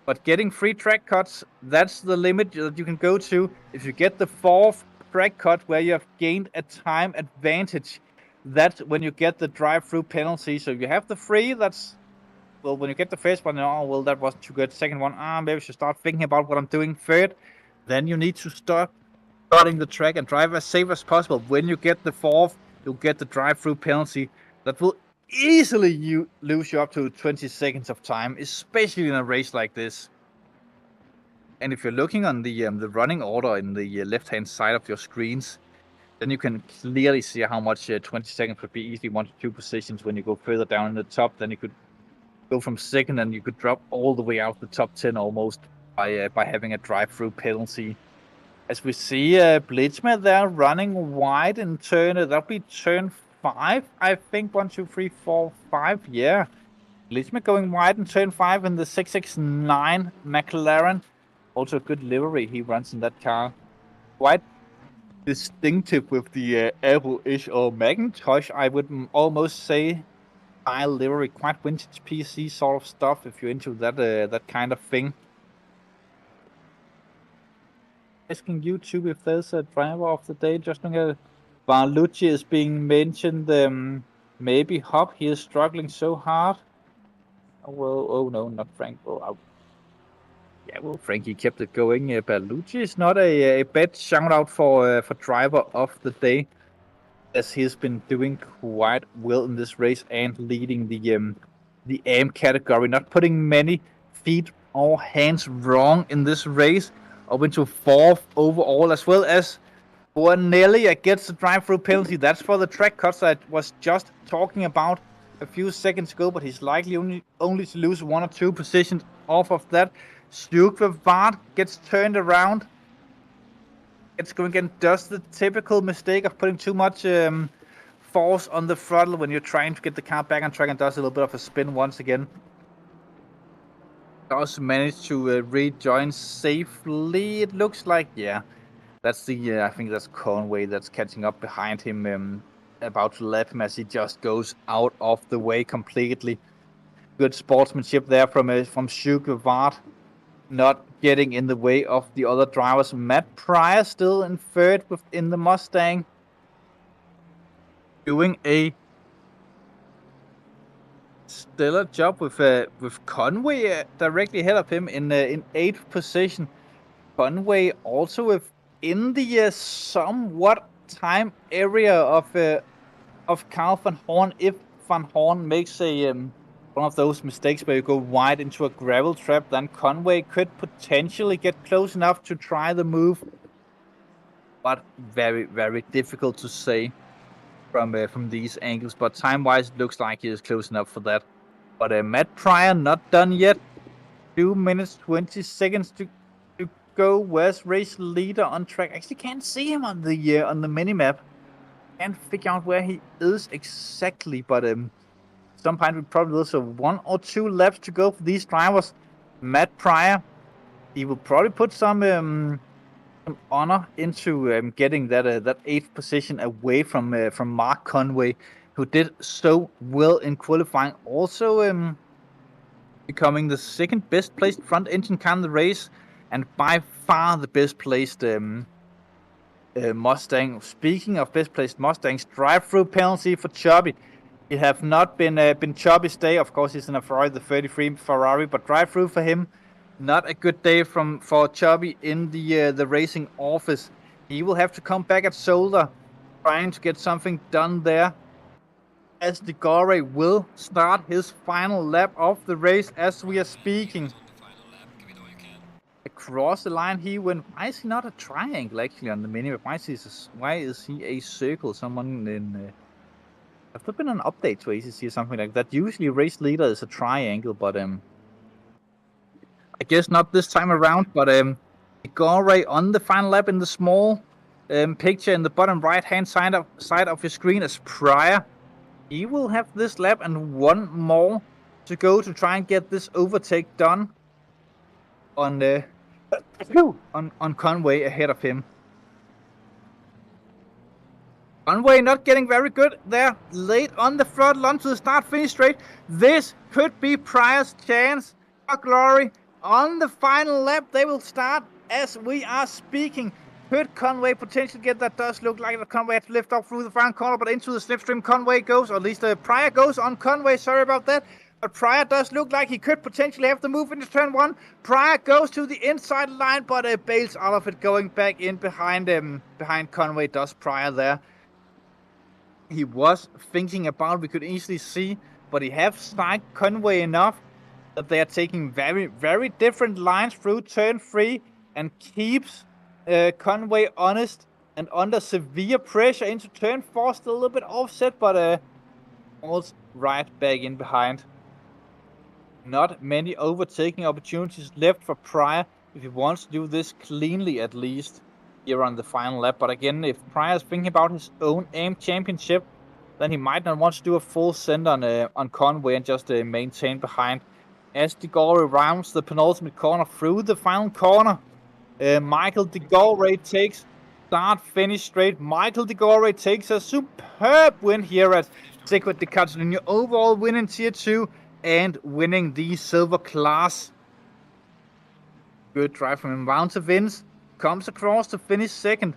But getting 3 track cuts, that's the limit that you can go to. If you get the 4th track cut where you have gained a time advantage, that's when you get the drive-through penalty. So if you have the 3, that's, well, when you get the first one, oh, well, that wasn't too good. Second one, maybe I should start thinking about what I'm doing. Third, then you need to stop cutting the track and drive as safe as possible. When you get the 4th, you'll get the drive-through penalty that will easily lose you up to 20 seconds of time, especially in a race like this. And if you're looking on the running order in the left-hand side of your screens, then you can clearly see how much 20 seconds could be easily 1 to 2 positions. When you go further down in the top, then you could go from second and you could drop all the way out the top 10 almost by having a drive-through penalty. As we see Blitzman there running wide in turn, that'll be turn 5, I think. 1, 2, 3, 4, 5, yeah. Blitzman going wide in turn 5 in the 669 McLaren. Also a good livery he runs in that car. Quite distinctive with the Apple-ish or Macintosh, I would almost say. style livery, quite vintage PC sort of stuff if you're into that kind of thing. Asking YouTube if there's a driver of the day. Just looking at Barlucci is being mentioned. Maybe Hop. He is struggling so hard. Well, oh no, not Frank. Well, Frankie kept it going. Barlucci is not a bad shout out for driver of the day, as he's been doing quite well in this race and leading the AM category, not putting many feet or hands wrong in this race, up into 4th overall, as well as Bornelia gets the drive-through penalty. That's for the track cuts I was just talking about a few seconds ago, but he's likely only to lose 1 or 2 positions off of that. Stugvevard gets turned around. It's going again, does the typical mistake of putting too much force on the throttle when you're trying to get the car back on track, and does a little bit of a spin once again. Does manage to rejoin safely, it looks like. Yeah, that's the I think that's Conway that's catching up behind him, about to lap him as he just goes out of the way completely. Good sportsmanship there from Stugvevard, not getting in the way of the other drivers. Matt Pryor still in 3rd within the Mustang, doing a stellar job with Conway directly ahead of him in 8th position. Conway also within the somewhat time area of Carl van Horn. If Van Horn makes a one of those mistakes where you go wide into a gravel trap, then Conway could potentially get close enough to try the move, but very, very difficult to say from these angles. But time-wise, it looks like he is close enough for that. But Matt Pryor not done yet. 2 minutes 20 seconds to go. Where's race leader on track? Actually, can't see him on the minimap. Can't figure out where he is exactly, but some point we probably also 1 or 2 laps to go for these drivers. Matt Pryor, he will probably put some honor into getting that 8th position away from Mark Conway, who did so well in qualifying. Also becoming the 2nd best placed front engine car in the race, and by far the best placed Mustang. Speaking of best placed Mustangs, drive-through penalty for Chubby. It have not been Chubby's day. Of course, he's in a Ferrari, the 33 Ferrari, but drive-through for him, not a good day for Chubby in the racing office. He will have to come back at Zolder, trying to get something done there, as De Gore will start his final lap of the race as we are speaking. Across the line he went. Why is he not a triangle actually on the minimap? Why is he a circle? Someone in have there been an update to ACC or something like that? Usually race leader is a triangle, but I guess not this time around. But De Gore on the final lap in the small picture in the bottom right hand side of your screen is Pryor. He will have this lap and 1 more to go to try and get this overtake done on Conway ahead of him. Conway not getting very good there, late on the throttle onto the start-finish straight. This could be Pryor's chance for glory. On the final lap, they will start as we are speaking. Could Conway potentially get that? Does look like that Conway had to lift off through the front corner, but into the slipstream Conway goes, or at least Pryor goes on Conway. Sorry about that. But Pryor does look like he could potentially have the move into turn 1. Pryor goes to the inside line, but bails out of it, going back in behind Conway. Does Pryor there? He was thinking about, we could easily see, but he have sniped Conway enough that they are taking very, very different lines through turn 3 and keeps Conway honest and under severe pressure into turn 4. Still a little bit offset, but falls right back in behind. Not many overtaking opportunities left for Pryor if he wants to do this cleanly, at least here on the final lap. But again, if Pryor is thinking about his own AM championship, then he might not want to do a full send on Conway and just maintain behind. As De Gore rounds the penultimate corner through the final corner, Michael De Gore takes start finish straight. Michael De Gore takes a superb win here at Circuit de Catalunya, overall win in Tier 2 and winning the silver class. Good drive from him. Round to Vince, comes across to finish second.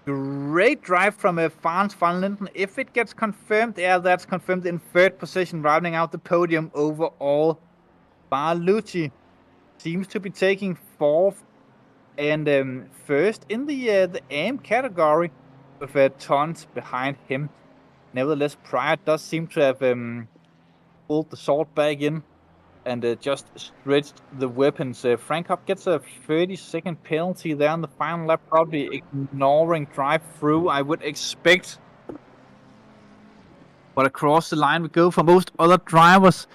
Great drive from Franz van Linden. If it gets confirmed, yeah, that's confirmed in third position, rounding out the podium overall. Barlucci seems to be taking fourth and first in the AM category with tons behind him. Nevertheless, Pryor does seem to have pulled the sword back in and just stretched the weapons. Frank Hopp gets a 30-second penalty there on the final lap, probably ignoring drive-through, I would expect. But across the line we go for most other drivers.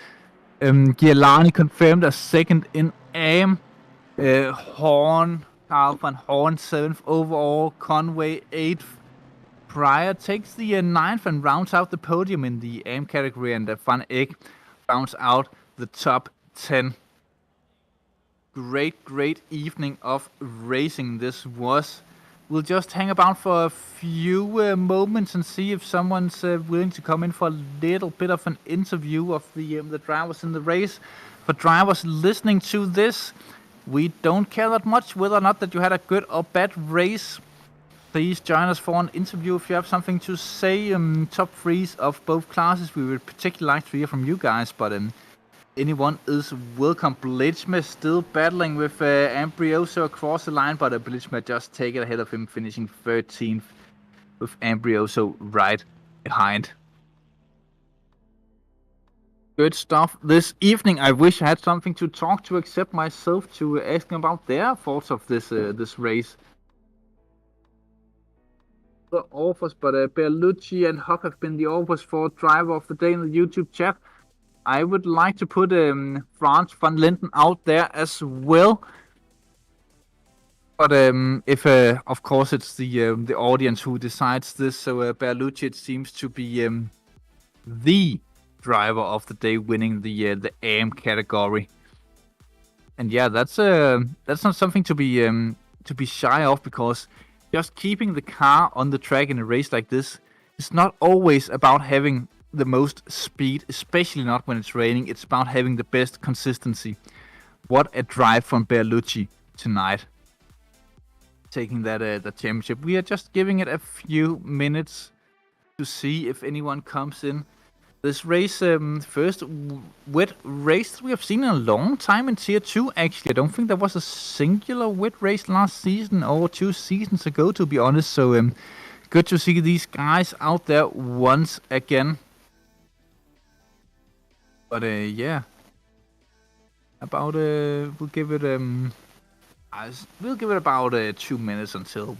Gialani confirmed as second in AM. Carl van Horn 7th overall. Conway 8th. Pryor takes the 9th and rounds out the podium in the AM category, and Van Eyck rounds out the top 10. Great evening of racing this was. We'll just hang about for a few moments and see if someone's willing to come in for a little bit of an interview of the drivers in the race. For drivers listening to this, we don't care that much whether or not that you had a good or bad race. Please join us for an interview if you have something to say. Top threes of both classes, we would particularly like to hear from you guys, but anyone is welcome. Blitzme still battling with Ambrioso across the line, but Blitzme just take it ahead of him, finishing 13th with Ambrioso right behind. Good stuff this evening. I wish I had something to talk to except myself to ask them about their thoughts of this race. The offers, but Berlucci and Hopp have been the offers for driver of the day in the YouTube chat. I would like to put Franz van Linden out there as well. But if of course it's the audience who decides this, so Berlucci it seems to be the driver of the day, winning the AM category. And yeah, that's not something to be shy of, because just keeping the car on the track in a race like this is not always about having the most speed, especially not when it's raining. It's about having the best consistency. What a drive from Berlucci tonight, taking that the championship. We are just giving it a few minutes to see if anyone comes in. This race, first wet race we have seen in a long time in Tier 2, actually. I don't think there was a singular wet race last season or 2 seasons ago, to be honest. So good to see these guys out there once again. But yeah, about we'll give it about 2 minutes until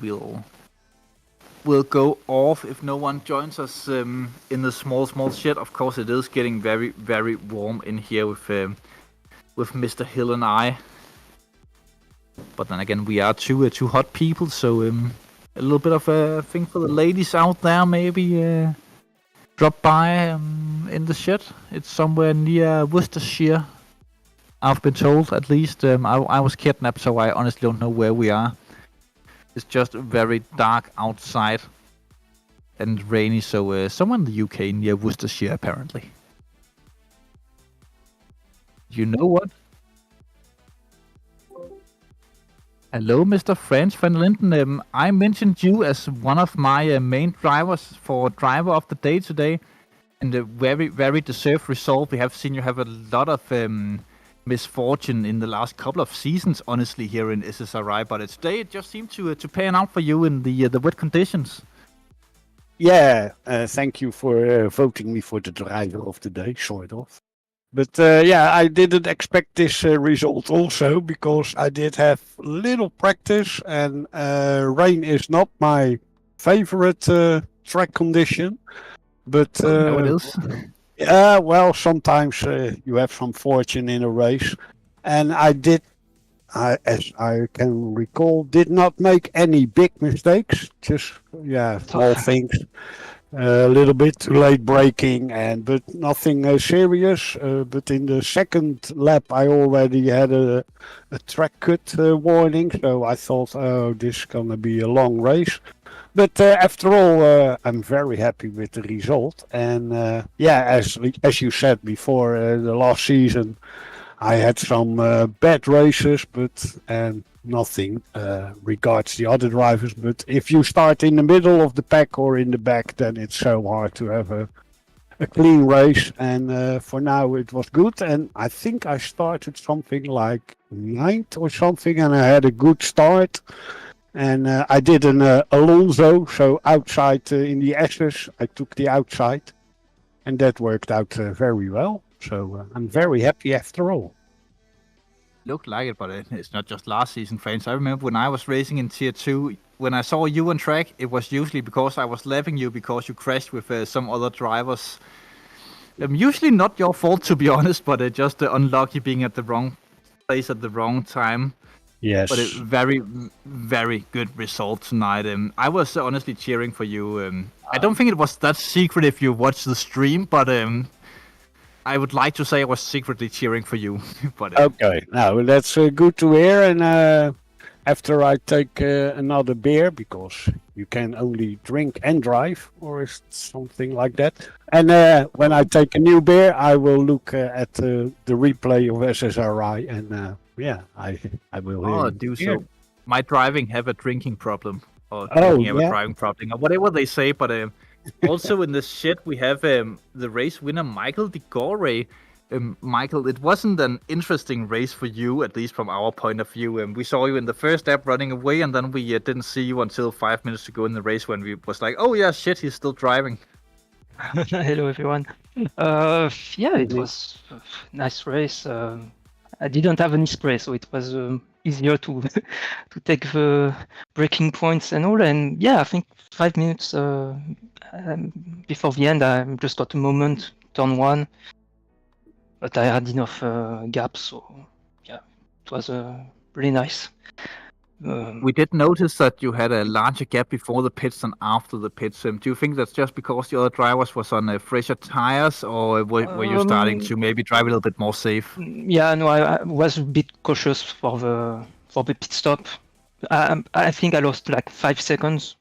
we'll go off if no one joins us in the small shed. Of course, it is getting very warm in here with Mr. Hill and I. But then again, we are two hot people, so a little bit of a thing for the ladies out there, maybe. Drop by in the shed. It's somewhere near Worcestershire, I've been told, at least. I was kidnapped, so I honestly don't know where we are. It's just very dark outside and rainy, so somewhere in the UK near Worcestershire, apparently. You know what? Hello, Mr. Franz van Linden. I mentioned you as one of my main drivers for driver of the day today, and a very deserved result. We have seen you have a lot of misfortune in the last couple of seasons, honestly, here in SSRI, but today it just seemed to pan out for you in the wet conditions. Yeah, thank you for voting me for the driver of the day, sort of. But yeah, I didn't expect this result also, because I did have little practice, and rain is not my favorite track condition. But no, it is. Yeah, well, sometimes you have some fortune in a race, and as I can recall, did not make any big mistakes. Just small things. A little bit too late braking, but nothing serious. But in the second lap, I already had a track cut warning, so I thought, oh, this is gonna be a long race. But after all, I'm very happy with the result. And as you said before, the last season I had some bad races, but nothing regards the other drivers. But if you start in the middle of the pack or in the back, then it's so hard to have a clean race. And for now, it was good. And I think I started something like ninth or something, and I had a good start. And I did an Alonso, so outside in the S's, I took the outside, and that worked out very well. So I'm very happy after all. Looked like it, but it's not just last season, friends. I remember when I was racing in Tier 2, when I saw you on track, it was usually because I was lapping you because you crashed with some other drivers. Usually not your fault, to be honest, but just unlucky being at the wrong place at the wrong time. Yes. But a very, very good result tonight. I was honestly cheering for you. I don't think it was that secret if you watched the stream, but I would like to say I was secretly cheering for you. But okay, now that's good to hear. And after I take another beer, because you can only drink and drive, or is it something like that. And when I take a new beer, I will look at the replay of SSRI, and I will hear. do so. My driving have a drinking problem, or Oh, drinking have a yeah. driving problem, or whatever they say. But also in the shed we have the race winner Michael de Gore. Michael, it wasn't an interesting race for you, at least from our point of view. We saw you in the first lap running away, and then we didn't see you until 5 minutes to go in the race when we was like, oh yeah, shit, he's still driving. Hello everyone. It was a nice race. I didn't have any spray, so it was easier to to take the braking points and all. And yeah, I think 5 minutes before the end, I just got a moment, turn one, but I had enough gaps, so yeah, it was really nice. We did notice that you had a larger gap before the pits than after the pits. Do you think that's just because the other drivers was on fresher tires, or were you starting to maybe drive a little bit more safe? Yeah, no, I was a bit cautious for the pit stop. I think I lost like 5 seconds,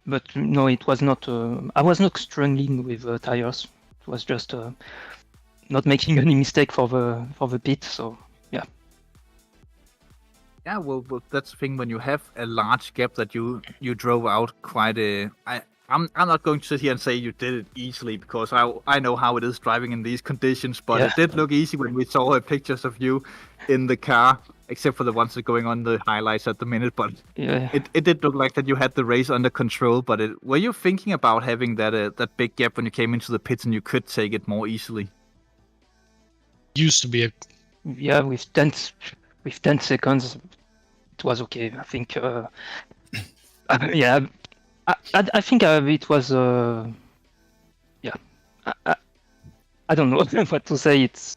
but no, it was not. I was not struggling with tires. It was just not making any mistake for the pit. So yeah. Yeah, well, that's the thing when you have a large gap that you drove out quite a. I'm not going to sit here and say you did it easily, because I know how it is driving in these conditions, but it did look easy when we saw pictures of you in the car, except for the ones that are going on the highlights at the minute. But it did look like that you had the race under control. But were you thinking about having that big gap when you came into the pits and you could take it more easily? Used to be. Yeah, with 10 seconds, it was okay. I think. Yeah. I think it was. I don't know what to say. It's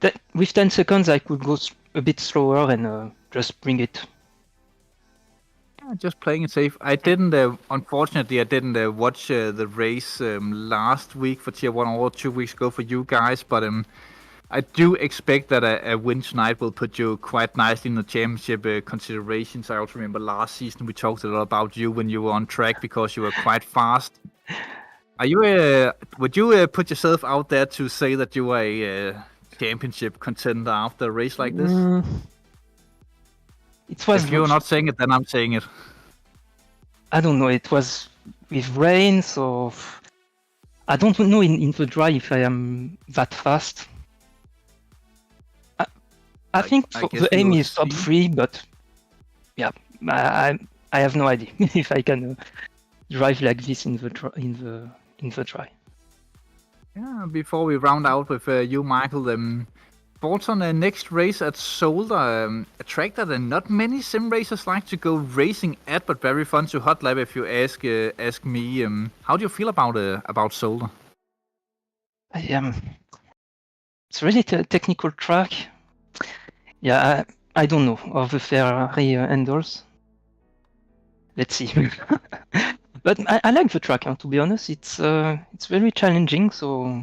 that with 10 seconds I could go a bit slower and just bring it. Just playing it safe. I didn't. Unfortunately, I didn't watch the race last week for Tier 1 or 2 weeks ago for you guys, but I do expect that a win tonight will put you quite nicely in the championship considerations. I also remember last season we talked a lot about you when you were on track because you were quite fast. Are you? Would you put yourself out there to say that you are a championship contender after a race like this? It was. If you're not saying it, then I'm saying it. I don't know. It was with rain, so I don't know in the dry if I am that fast. I think the aim is top 3, but yeah, I have no idea if I can drive like this in the dry. Yeah. Before we round out with you, Michael, thoughts on the next race at Zolder, a track that not many sim racers like to go racing at, but very fun to hot lap if you ask me. How do you feel about Zolder? It's really a technical track. Yeah, I don't know of the Ferrari handles. Let's see. But I like the track, to be honest. It's very challenging, so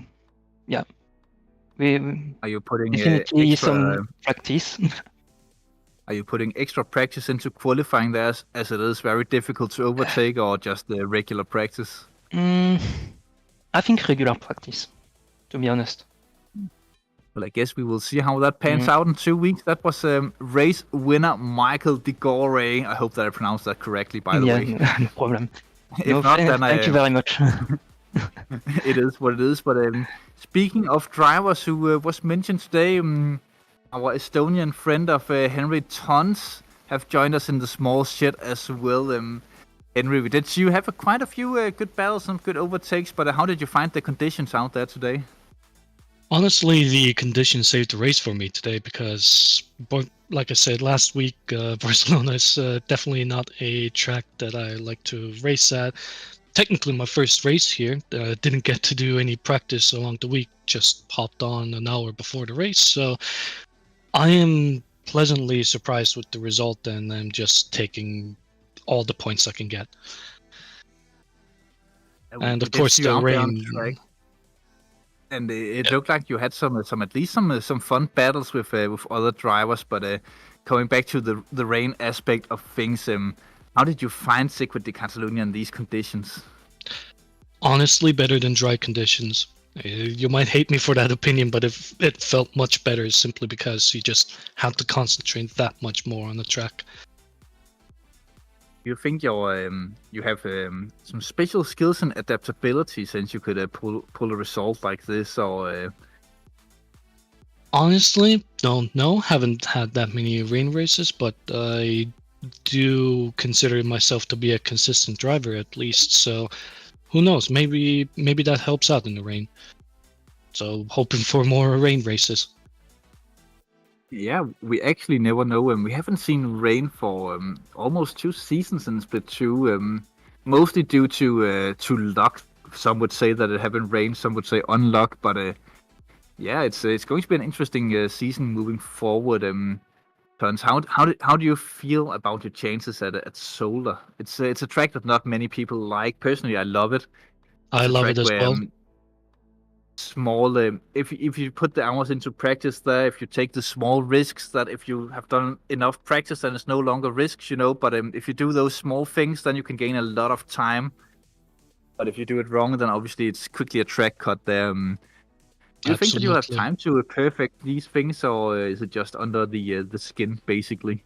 yeah. Are you putting definitely some practice? Are you putting extra practice into qualifying there as it is very difficult to overtake, or just the regular practice? I think regular practice, to be honest. Well, I guess we will see how that pans out in 2 weeks. That was race winner Michael de Gore. I hope that I pronounced that correctly, by the way. No problem. If not, then thank you very much. It is what it is. But speaking of drivers who was mentioned today, our Estonian friend of Henry Tons have joined us in the small shed as well. Henry, did you have quite a few good battles and good overtakes, but how did you find the conditions out there today? Honestly, the conditions saved the race for me today because, like I said last week, Barcelona is definitely not a track that I like to race at. Technically, my first race here, didn't get to do any practice along the week, just hopped on an hour before the race. So I am pleasantly surprised with the result, and I'm just taking all the points I can get. And of course, the rain. And it looked like you had some at least some fun battles with other drivers. But coming back to the rain aspect of things, how did you find Circuit de Catalunya in these conditions? Honestly, better than dry conditions. You might hate me for that opinion, but it felt much better simply because you just had to concentrate that much more on the track. You think you have some special skills and adaptability since you could pull a result like this, or? Honestly, don't know. Haven't had that many rain races, but I do consider myself to be a consistent driver at least. So who knows? Maybe that helps out in the rain. So hoping for more rain races. Yeah, we actually never know, and we haven't seen rain for almost 2 seasons in Split 2, mostly due to luck. Some would say that it haven't rained, some would say unluck, but yeah, it's going to be an interesting season moving forward. Tons, how do you feel about your chances at Zolder? It's a track that not many people like. Personally, I love it. I love it as well. Small, if you put the hours into practice there, if you take the small risks, that if you have done enough practice, then it's no longer risks, but if you do those small things, then you can gain a lot of time. But if you do it wrong, then obviously it's quickly a track cut there. Do you think that you have time to perfect these things, or is it just under the skin, basically?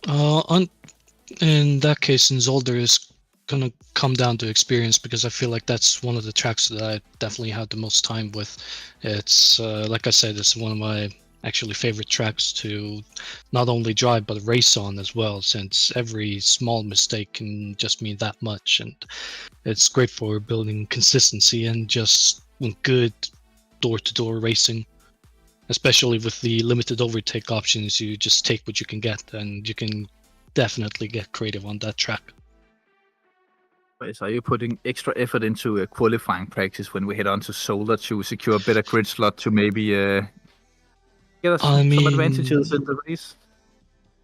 In that case, in Zolder is gonna come down to experience, because I feel like that's one of the tracks that I definitely had the most time with. It's like I said, it's one of my actually favorite tracks to not only drive but race on as well, since every small mistake can just mean that much, and it's great for building consistency and just good door-to-door racing, especially with the limited overtake options. You just take what you can get, and you can definitely get creative on that track. So are you putting extra effort into qualifying practice when we head on to Zolder to secure a better grid slot to maybe get us some advantages in the race?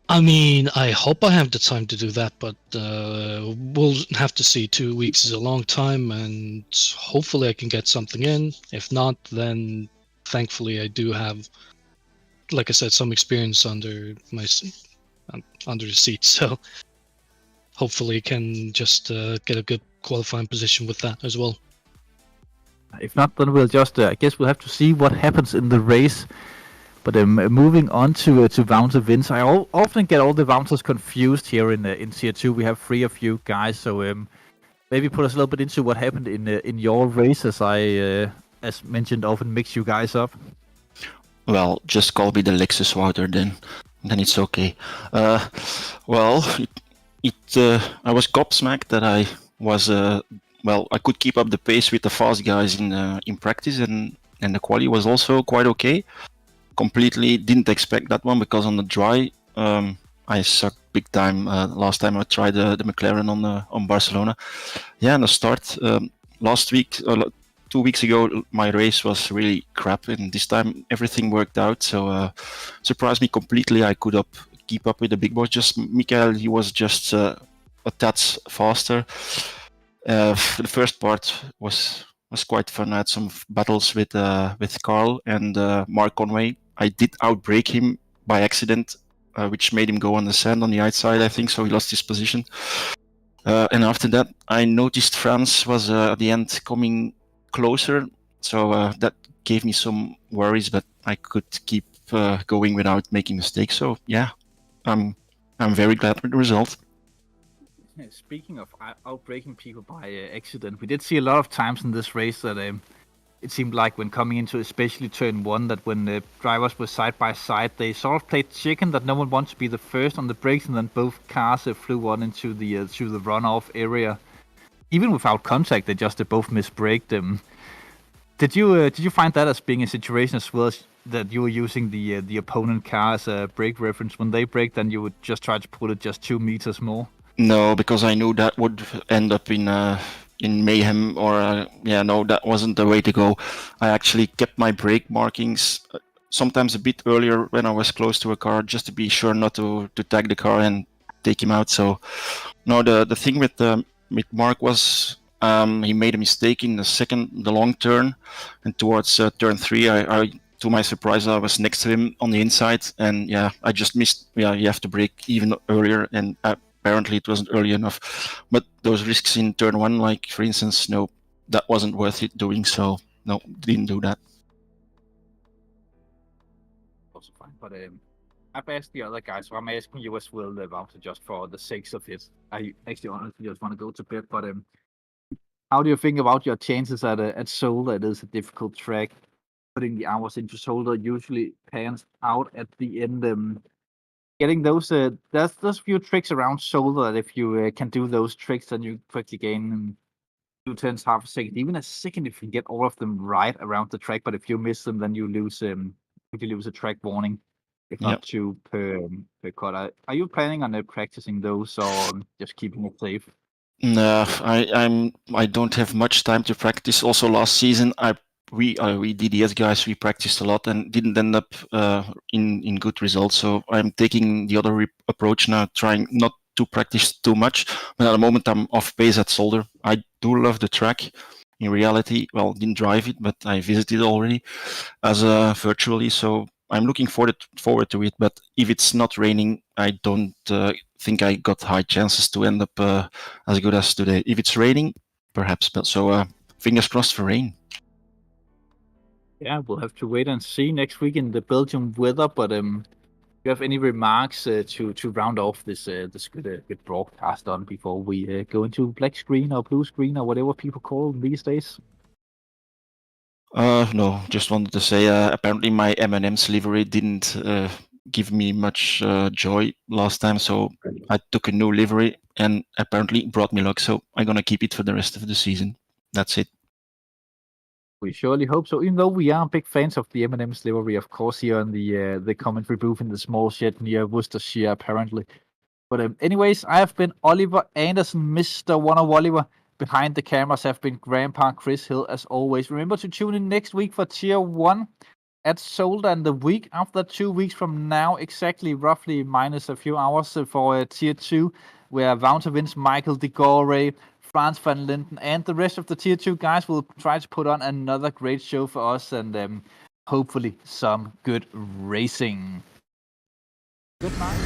I mean, I hope I have the time to do that, but we'll have to see. 2 weeks is a long time, and hopefully I can get something in. If not, then thankfully I do have, like I said, some experience under the seat, so hopefully can just get a good qualifying position with that as well. If not, then we'll just, I guess we'll have to see what happens in the race. But moving on to Bouncer wins, I often get all the Bouncers confused here in Tier 2. We have 3 of you guys, so maybe put us a little bit into what happened in your race, as I, as mentioned, often mix you guys up. Well, just call me the Lexus Wouter then it's okay. I was gobsmacked that I was I could keep up the pace with the fast guys in practice, and the quali was also quite okay. Completely didn't expect that one, because on the dry I sucked big time last time I tried the McLaren on Barcelona. Yeah, and the start last week, 2 weeks ago, my race was really crap, and this time everything worked out, so surprised me completely. I could keep up with the big boys. Just Mikael, he was just a tad faster. The first part was quite fun. I had some battles with Carl and Mark Conway. I did outbrake him by accident. which made him go on the sand on the outside, I think, so he lost his position. And after that, I noticed France was at the end coming closer, so that gave me some worries, but I could keep going without making mistakes. So yeah, I'm very glad with the result. Speaking of outbreaking people by accident, we did see a lot of times in this race that it seemed like when coming into especially turn one, that when the drivers were side by side, they sort of played chicken, that no one wants to be the first on the brakes, and then both cars flew on into the runoff area. Even without contact, they just both misbraked them. Did you find that as being a situation as well, as that you were using the opponent car as a brake reference? When they brake, then you would just try to pull it just 2 meters more? No, because I knew that would end up in mayhem, or no, that wasn't the way to go. I actually kept my brake markings sometimes a bit earlier when I was close to a car, just to be sure not to tag the car and take him out. So no, the thing with Mark was he made a mistake in the long turn, and towards turn 3, I to my surprise, I was next to him on the inside, and I just missed. You have to brake even earlier, and apparently it wasn't early enough. But those risks in turn 1, like for instance, no, that wasn't worth it doing. So no, didn't do that. Also fine, but I've asked the other guys, so I'm asking you as well, Wouter, just for the sake of it. I actually honestly just want to go to bed, but how do you think about your chances at Zolder? It is a difficult track. Putting the hours into Zolder usually pans out at the end. Getting those, there's few tricks around Zolder that if you can do those tricks, then you quickly gain 2/10, half a second, even a second if you get all of them right around the track. But if you miss them, then you lose a track warning, if not 2 per cut. Are you planning on practicing those, or just keeping it safe? No, I don't have much time to practice. Also, last season we DDS guys, we practiced a lot and didn't end up in good results. So I'm taking the other approach now, trying not to practice too much. But at the moment I'm off pace at Zolder. I do love the track. In reality, well, didn't drive it, but I visited already as virtually. So I'm looking forward to it. But if it's not raining, I don't think I got high chances to end up as good as today. If it's raining, perhaps. But so fingers crossed for rain. Yeah, we'll have to wait and see next week in the Belgian weather. But do you have any remarks to round off this good broadcast on before we go into black screen or blue screen or whatever people call them these days? No, just wanted to say apparently my M&M's livery didn't give me much joy last time, so I took a new livery and apparently it brought me luck, so I'm gonna keep it for the rest of the season. That's it. We surely hope so, even though we are big fans of the M&M's livery, of course, here on the commentary booth in the small shed near Worcestershire, apparently. But anyways, I have been Oliver Anderson, Mr. One of Oliver. Behind the cameras have been Grandpa Chris Hill, as always. Remember to tune in next week for Tier 1 at Zolder, and the week after, 2 weeks from now, exactly, roughly minus a few hours for Tier 2, where Wouter wins, Michael de Gore, Frans van Linden, and the rest of the Tier 2 guys will try to put on another great show for us, and hopefully some good racing. Good night.